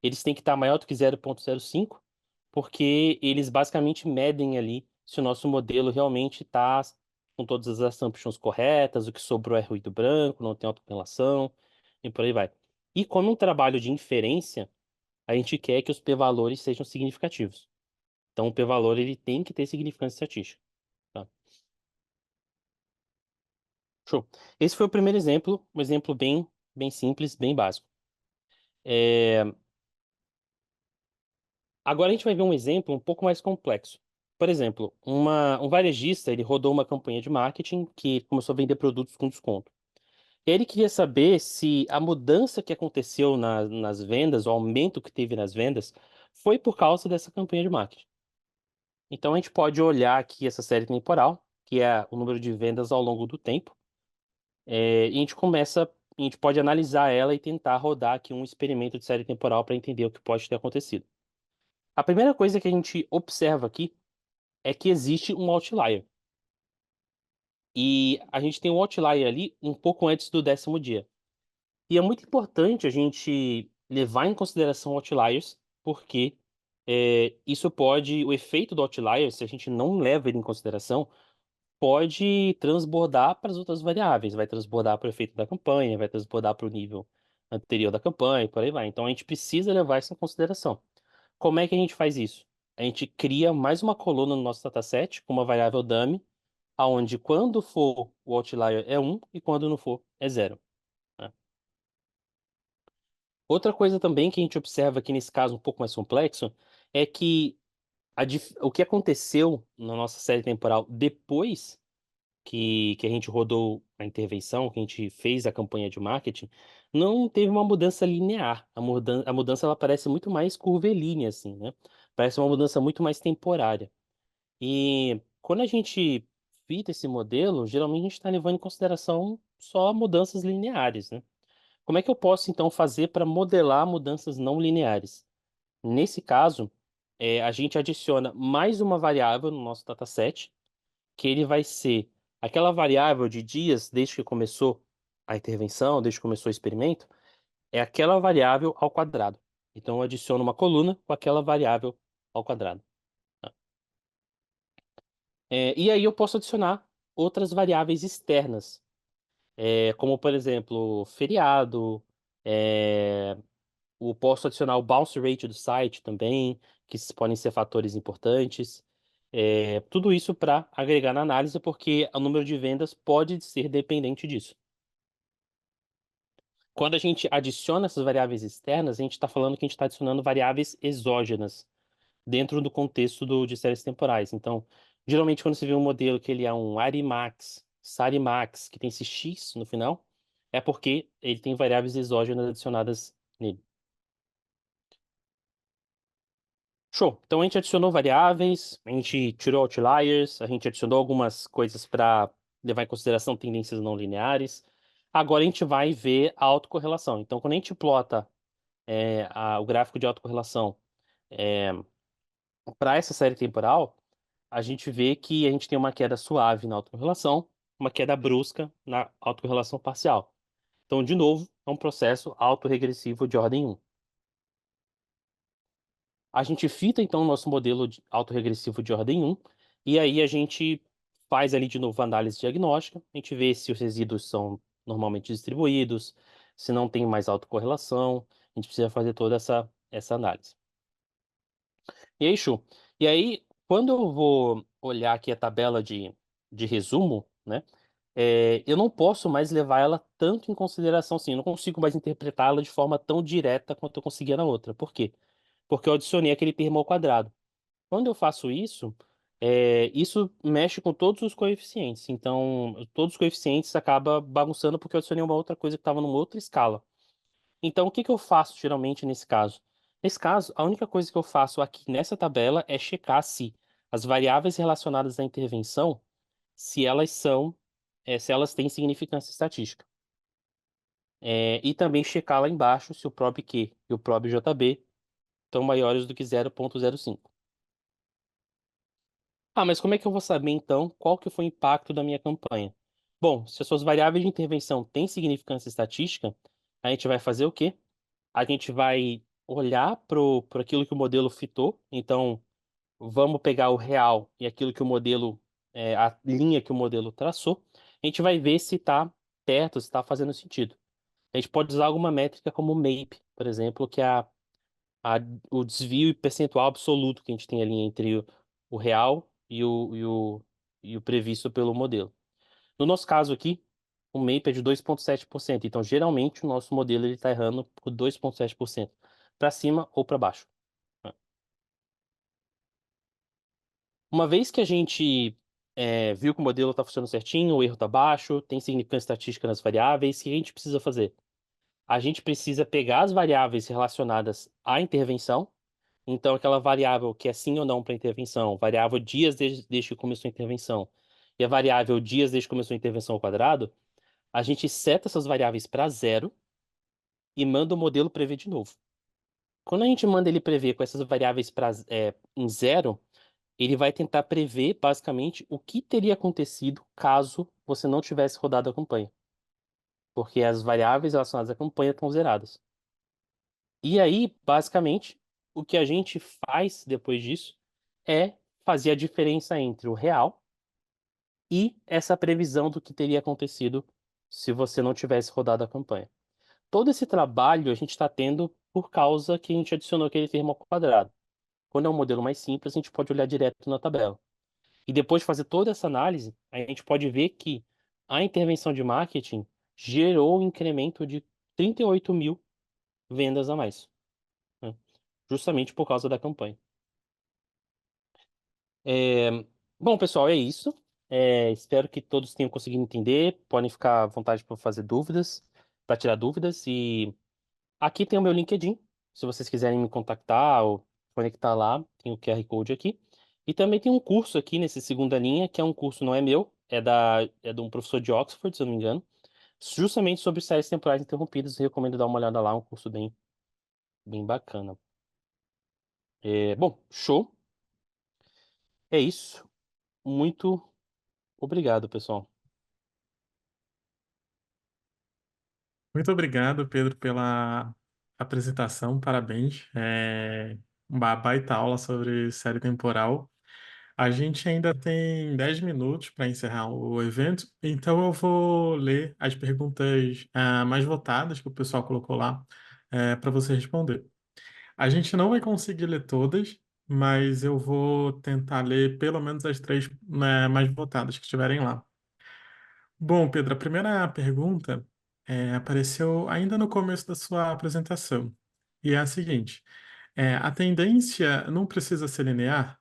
eles têm que estar maior do que 0,05, porque eles basicamente medem ali se o nosso modelo realmente está com todas as assumptions corretas, o que sobrou é ruído branco, não tem autocorrelação, e por aí vai. E como um trabalho de inferência, a gente quer que os p-valores sejam significativos. Então, o p-valor ele tem que ter significância estatística. Tá? Show. Esse foi o primeiro exemplo, um exemplo bem simples, bem básico. É, Agora a gente vai ver um exemplo um pouco mais complexo. Por exemplo, um varejista ele rodou uma campanha de marketing que começou a vender produtos com desconto. Ele queria saber se a mudança que aconteceu nas vendas, o aumento que teve nas vendas, foi por causa dessa campanha de marketing. Então a gente pode olhar aqui essa série temporal, que é o número de vendas ao longo do tempo, e a gente pode analisar ela e tentar rodar aqui um experimento de série temporal para entender o que pode ter acontecido. A primeira coisa que a gente observa aqui é que existe um outlier. E a gente tem um outlier ali um pouco antes do 10º dia. E é muito importante a gente levar em consideração outliers, porque o efeito do outlier, se a gente não leva ele em consideração, pode transbordar para as outras variáveis. Vai transbordar para o efeito da campanha, vai transbordar para o nível anterior da campanha e por aí vai. Então a gente precisa levar isso em consideração. Como é que a gente faz isso? A gente cria mais uma coluna no nosso dataset com uma variável dummy, aonde quando for o outlier é 1 e quando não for é 0. Né? Outra coisa também que a gente observa aqui nesse caso um pouco mais complexo é que o que aconteceu na nossa série temporal depois que a gente rodou a intervenção, que a gente fez a campanha de marketing, não teve uma mudança linear. A mudança ela parece muito mais curvilínea, assim, né? Parece uma mudança muito mais temporária. E quando a gente fita esse modelo, geralmente a gente está levando em consideração só mudanças lineares, né? Como é que eu posso, então, fazer para modelar mudanças não lineares? Nesse caso, a gente adiciona mais uma variável no nosso dataset, que ele vai ser aquela variável de dias desde que começou a intervenção, desde que começou o experimento, é aquela variável ao quadrado. Então, eu adiciono uma coluna com aquela variável ao quadrado. Tá? E aí eu posso adicionar outras variáveis externas, como, por exemplo, feriado, é, posso adicionar o bounce rate do site também, que podem ser fatores importantes. Tudo isso para agregar na análise, porque o número de vendas pode ser dependente disso. Quando a gente adiciona essas variáveis externas, a gente está falando que a gente está adicionando variáveis exógenas dentro do contexto de séries temporais. Então, geralmente, quando você vê um modelo que ele é um Arimax, Sarimax, que tem esse X no final, é porque ele tem variáveis exógenas adicionadas nele. Show. Então a gente adicionou variáveis, a gente tirou outliers, a gente adicionou algumas coisas para levar em consideração tendências não lineares. Agora a gente vai ver a autocorrelação. Então, quando a gente plota o gráfico de autocorrelação para essa série temporal, a gente vê que a gente tem uma queda suave na autocorrelação, uma queda brusca na autocorrelação parcial. Então, de novo, é um processo autorregressivo de ordem 1. A gente fita então o nosso modelo autorregressivo de ordem 1, e aí a gente faz ali de novo a análise diagnóstica, a gente vê se os resíduos são normalmente distribuídos, se não tem mais autocorrelação, a gente precisa fazer toda essa análise. E aí, Chu, e aí, quando eu vou olhar aqui a tabela de resumo, né, eu não posso mais levar ela tanto em consideração assim, eu não consigo mais interpretá-la de forma tão direta quanto eu conseguia na outra. Por quê? Porque eu adicionei aquele termo ao quadrado. Quando eu faço isso, isso mexe com todos os coeficientes. Então, todos os coeficientes acaba bagunçando porque eu adicionei uma outra coisa que estava numa outra escala. Então, o que que eu faço geralmente nesse caso? Nesse caso, a única coisa que eu faço aqui nessa tabela é checar se as variáveis relacionadas à intervenção, se elas são, se elas têm significância estatística. E também checar lá embaixo se o prob_q e o prob_jb estão maiores do que 0,05. Ah, mas como é que eu vou saber então qual que foi o impacto da minha campanha? Bom, se as suas variáveis de intervenção têm significância estatística, a gente vai fazer o quê? A gente vai olhar para aquilo que o modelo fitou. Então, vamos pegar o real e aquilo que o modelo, a linha que o modelo traçou. A gente vai ver se está perto, se está fazendo sentido. A gente pode usar alguma métrica como o MAPE, por exemplo, que é a- o desvio percentual absoluto que a gente tem ali entre o real e o previsto pelo modelo. No nosso caso aqui, o MAPE é de 2,7%. Então, geralmente, o nosso modelo está errando por 2,7%, para cima ou para baixo. Uma vez que a gente viu que o modelo está funcionando certinho, o erro está baixo, tem significância estatística nas variáveis, o que a gente precisa fazer? A gente precisa pegar as variáveis relacionadas à intervenção. Então, aquela variável que é sim ou não para intervenção, variável dias desde que começou a intervenção, e a variável dias desde que começou a intervenção ao quadrado, a gente seta essas variáveis para zero e manda o modelo prever de novo. Quando a gente manda ele prever com essas variáveis em zero, ele vai tentar prever, basicamente, o que teria acontecido caso você não tivesse rodado a campanha. Porque as variáveis relacionadas à campanha estão zeradas. E aí, basicamente, o que a gente faz depois disso é fazer a diferença entre o real e essa previsão do que teria acontecido se você não tivesse rodado a campanha. Todo esse trabalho a gente está tendo por causa que a gente adicionou aquele termo ao quadrado. Quando é um modelo mais simples, a gente pode olhar direto na tabela. E depois de fazer toda essa análise, a gente pode ver que a intervenção de marketing gerou um incremento de 38 mil vendas a mais, né? Justamente por causa da campanha. É, Bom, pessoal, é isso. Espero que todos tenham conseguido entender. Podem ficar à vontade para fazer dúvidas, para tirar dúvidas. E aqui tem o meu LinkedIn. Se vocês quiserem me contactar ou conectar lá, tem o QR Code aqui. E também tem um curso aqui nesse segunda linha, que é um curso, não é meu, é de um professor de Oxford, se eu não me engano, justamente sobre séries temporais interrompidas. Eu recomendo dar uma olhada lá, um curso bem, bem bacana. Bom, show. É isso. Muito obrigado, pessoal. Muito obrigado, Pedro, pela apresentação. Parabéns. Uma baita aula sobre série temporal. A gente ainda tem 10 minutos para encerrar o evento, então eu vou ler as perguntas mais votadas que o pessoal colocou lá para você responder. A gente não vai conseguir ler todas, mas eu vou tentar ler pelo menos as três, né, mais votadas que estiverem lá. Bom, Pedro, a primeira pergunta apareceu ainda no começo da sua apresentação, e é a seguinte: a tendência não precisa ser linear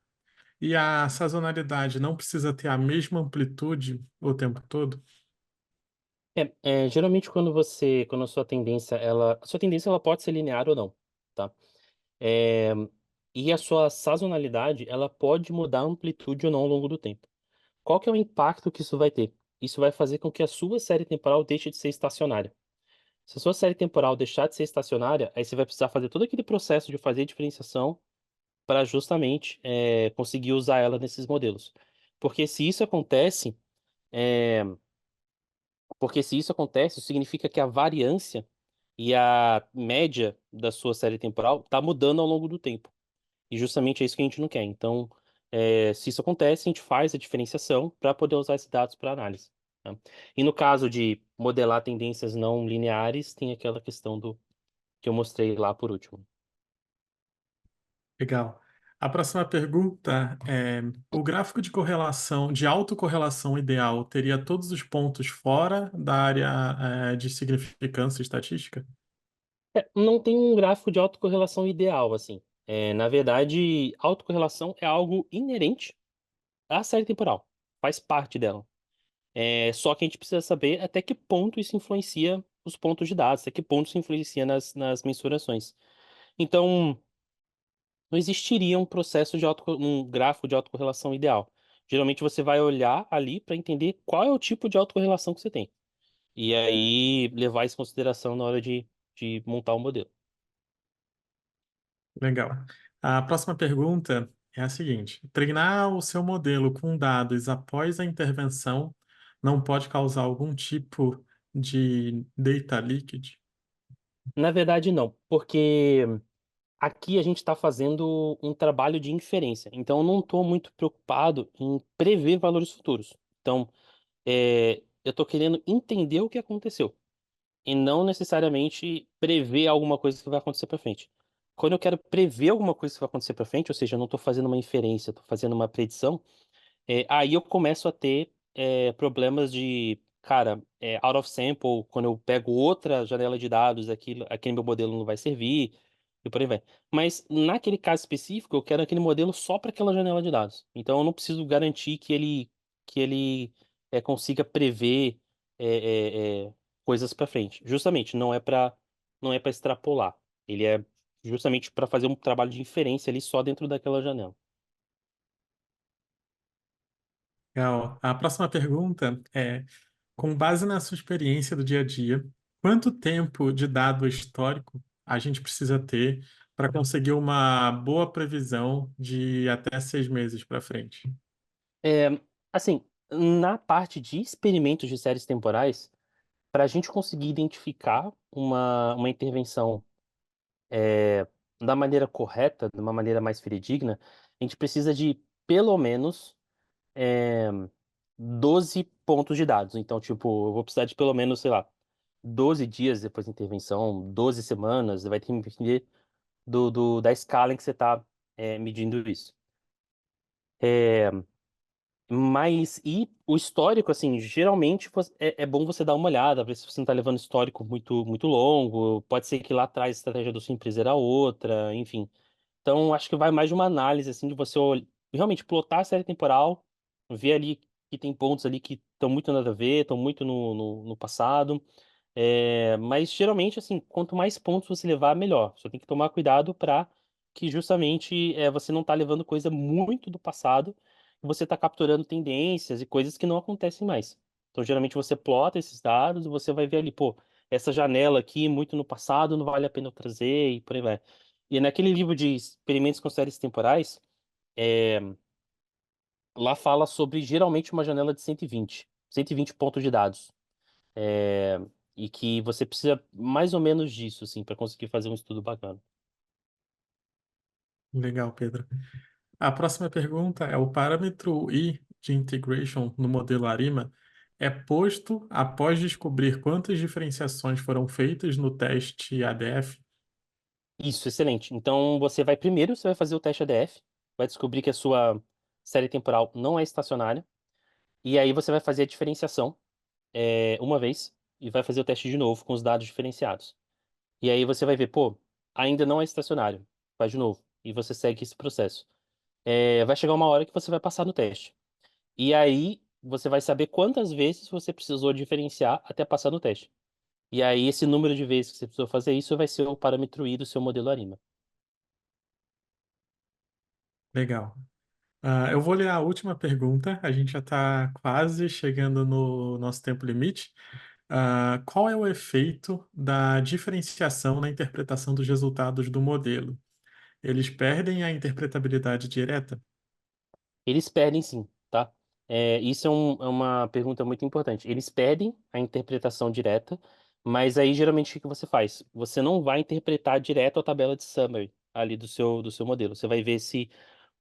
e a sazonalidade não precisa ter a mesma amplitude o tempo todo? Geralmente quando a sua tendência ela pode ser linear ou não, tá? É, e a sua sazonalidade, ela pode mudar a amplitude ou não ao longo do tempo. Qual que é o impacto que isso vai ter? Isso vai fazer com que a sua série temporal deixe de ser estacionária. Se a sua série temporal deixar de ser estacionária, aí você vai precisar fazer todo aquele processo de fazer diferenciação para justamente conseguir usar ela nesses modelos. Porque se isso acontece, é, porque se isso acontece, isso significa que a variância e a média da sua série temporal está mudando ao longo do tempo. E justamente é isso que a gente não quer. Então, se isso acontece, a gente faz a diferenciação para poder usar esses dados para análise, tá? E no caso de modelar tendências não lineares, tem aquela questão do que eu mostrei lá por último. Legal. A próxima pergunta é: o gráfico de correlação, de autocorrelação ideal, teria todos os pontos fora da área, de significância estatística? Não tem um gráfico de autocorrelação ideal, assim. Na verdade, autocorrelação é algo inerente à série temporal. Faz parte dela. Só que a gente precisa saber até que ponto isso influencia os pontos de dados, até que ponto isso influencia nas mensurações. Então, não existiria um processo de um gráfico de autocorrelação ideal. Geralmente você vai olhar ali para entender qual é o tipo de autocorrelação que você tem. E aí levar isso em consideração na hora de montar o modelo. Legal. A próxima pergunta é a seguinte: treinar o seu modelo com dados após a intervenção não pode causar algum tipo de data leakage? Na verdade, não, porque aqui a gente está fazendo um trabalho de inferência. Então, eu não estou muito preocupado em prever valores futuros. Então, eu estou querendo entender o que aconteceu e não necessariamente prever alguma coisa que vai acontecer para frente. Quando eu quero prever alguma coisa que vai acontecer para frente, ou seja, eu não estou fazendo uma inferência, estou fazendo uma predição. Aí eu começo a ter problemas de, cara, out of sample, quando eu pego outra janela de dados, aquele meu modelo não vai servir, e por aí vai. Mas naquele caso específico, eu quero aquele modelo só para aquela janela de dados. Então eu não preciso garantir que ele consiga prever é, é, é, coisas para frente. Justamente, não é para extrapolar. Ele é justamente para fazer um trabalho de inferência ali só dentro daquela janela. Legal. A próxima pergunta é: com base na sua experiência do dia a dia, quanto tempo de dado histórico a gente precisa ter para conseguir uma boa previsão de até 6 meses para frente? É, assim, na parte de experimentos de séries temporais, para a gente conseguir identificar uma intervenção da maneira correta, de uma maneira mais fidedigna, a gente precisa de pelo menos é, 12 pontos de dados. Então, tipo, eu vou precisar de pelo menos, sei lá, 12 dias depois da intervenção, 12 semanas, vai ter que depender da escala em que você está medindo isso. É, Mas, e o histórico, assim, geralmente é bom você dar uma olhada, ver se você não tá levando histórico muito, muito longo. Pode ser que lá atrás a estratégia do sua empresa era outra, enfim. Então, acho que vai mais de uma análise, assim, de você realmente plotar a série temporal, ver ali que tem pontos ali que estão muito nada a ver, estão muito no passado. Mas geralmente, assim, quanto mais pontos você levar, melhor. Só tem que tomar cuidado para que justamente você não tá levando coisa muito do passado e você tá capturando tendências e coisas que não acontecem mais. Então, geralmente você plota esses dados e você vai ver ali, pô, essa janela aqui, muito no passado, não vale a pena eu trazer e por aí vai. E naquele livro de experimentos com séries temporais, é, lá fala sobre geralmente uma janela de 120 pontos de dados. É, e que você precisa mais ou menos disso, assim, para conseguir fazer um estudo bacana. Legal, Pedro. A próxima pergunta é: o parâmetro I de integration no modelo ARIMA é posto após descobrir quantas diferenciações foram feitas no teste ADF? Isso, excelente. Então, você vai fazer o teste ADF, vai descobrir que a sua série temporal não é estacionária, e aí você vai fazer a diferenciação uma vez, e vai fazer o teste de novo com os dados diferenciados. E aí você vai ver, pô, ainda não é estacionário. Faz de novo. E você segue esse processo. Vai chegar uma hora que você vai passar no teste. E aí você vai saber quantas vezes você precisou diferenciar até passar no teste. E aí esse número de vezes que você precisou fazer isso vai ser o parâmetro I do seu modelo ARIMA. Legal. Eu vou ler a última pergunta, a gente já está quase chegando no nosso tempo limite. Qual é o efeito da diferenciação na interpretação dos resultados do modelo? Eles perdem a interpretabilidade direta? Eles perdem sim, tá? Isso é uma pergunta muito importante. Eles perdem a interpretação direta, mas aí geralmente o que que você faz? Você não vai interpretar direto a tabela de summary ali do seu modelo. Você vai ver se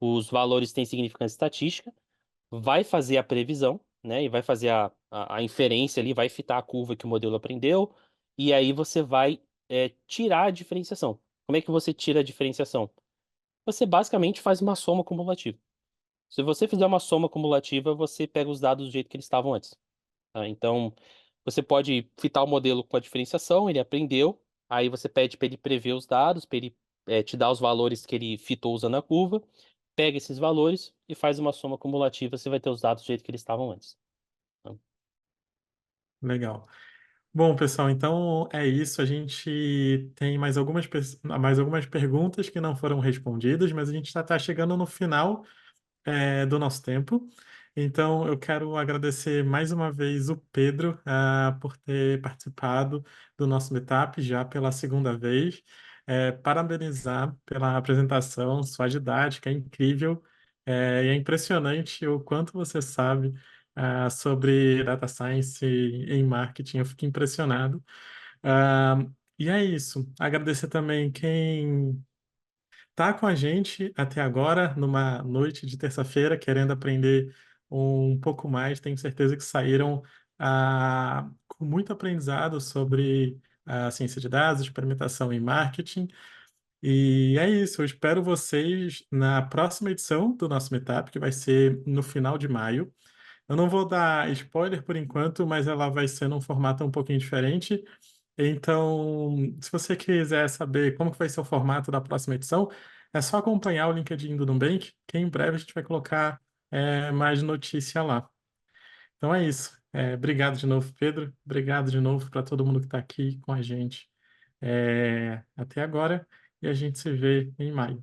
os valores têm significância estatística, vai fazer a previsão, né? E vai fazer a inferência ali, vai fitar a curva que o modelo aprendeu, e aí você vai tirar a diferenciação. Como é que você tira a diferenciação? Você basicamente faz uma soma cumulativa. Se você fizer uma soma cumulativa, você pega os dados do jeito que eles estavam antes, tá? Então, você pode fitar o modelo com a diferenciação, ele aprendeu, aí você pede para ele prever os dados, para ele te dar os valores que ele fitou usando a curva, pega esses valores e faz uma soma cumulativa, você vai ter os dados do jeito que eles estavam antes, tá? Legal. Bom, pessoal, então é isso. A gente tem mais algumas perguntas que não foram respondidas, mas a gente já está chegando no final do nosso tempo. Então, eu quero agradecer mais uma vez o Pedro, por ter participado do nosso meetup já pela segunda vez. Parabenizar pela apresentação, sua didática é incrível. E é impressionante o quanto você sabe, sobre data science em marketing. Eu fico impressionado. Ah, e é isso. Agradecer também quem tá com a gente até agora, numa noite de terça-feira, querendo aprender um pouco mais. Tenho certeza que saíram com muito aprendizado sobre a ciência de dados, experimentação em marketing. E é isso. Eu espero vocês na próxima edição do nosso Meetup, que vai ser no final de maio. Eu não vou dar spoiler por enquanto, mas ela vai ser num formato um pouquinho diferente. Então, se você quiser saber como que vai ser o formato da próxima edição, é só acompanhar o LinkedIn do Nubank, que em breve a gente vai colocar mais notícia lá. Então é isso. Obrigado de novo, Pedro. Obrigado de novo para todo mundo que está aqui com a gente até agora. E a gente se vê em maio.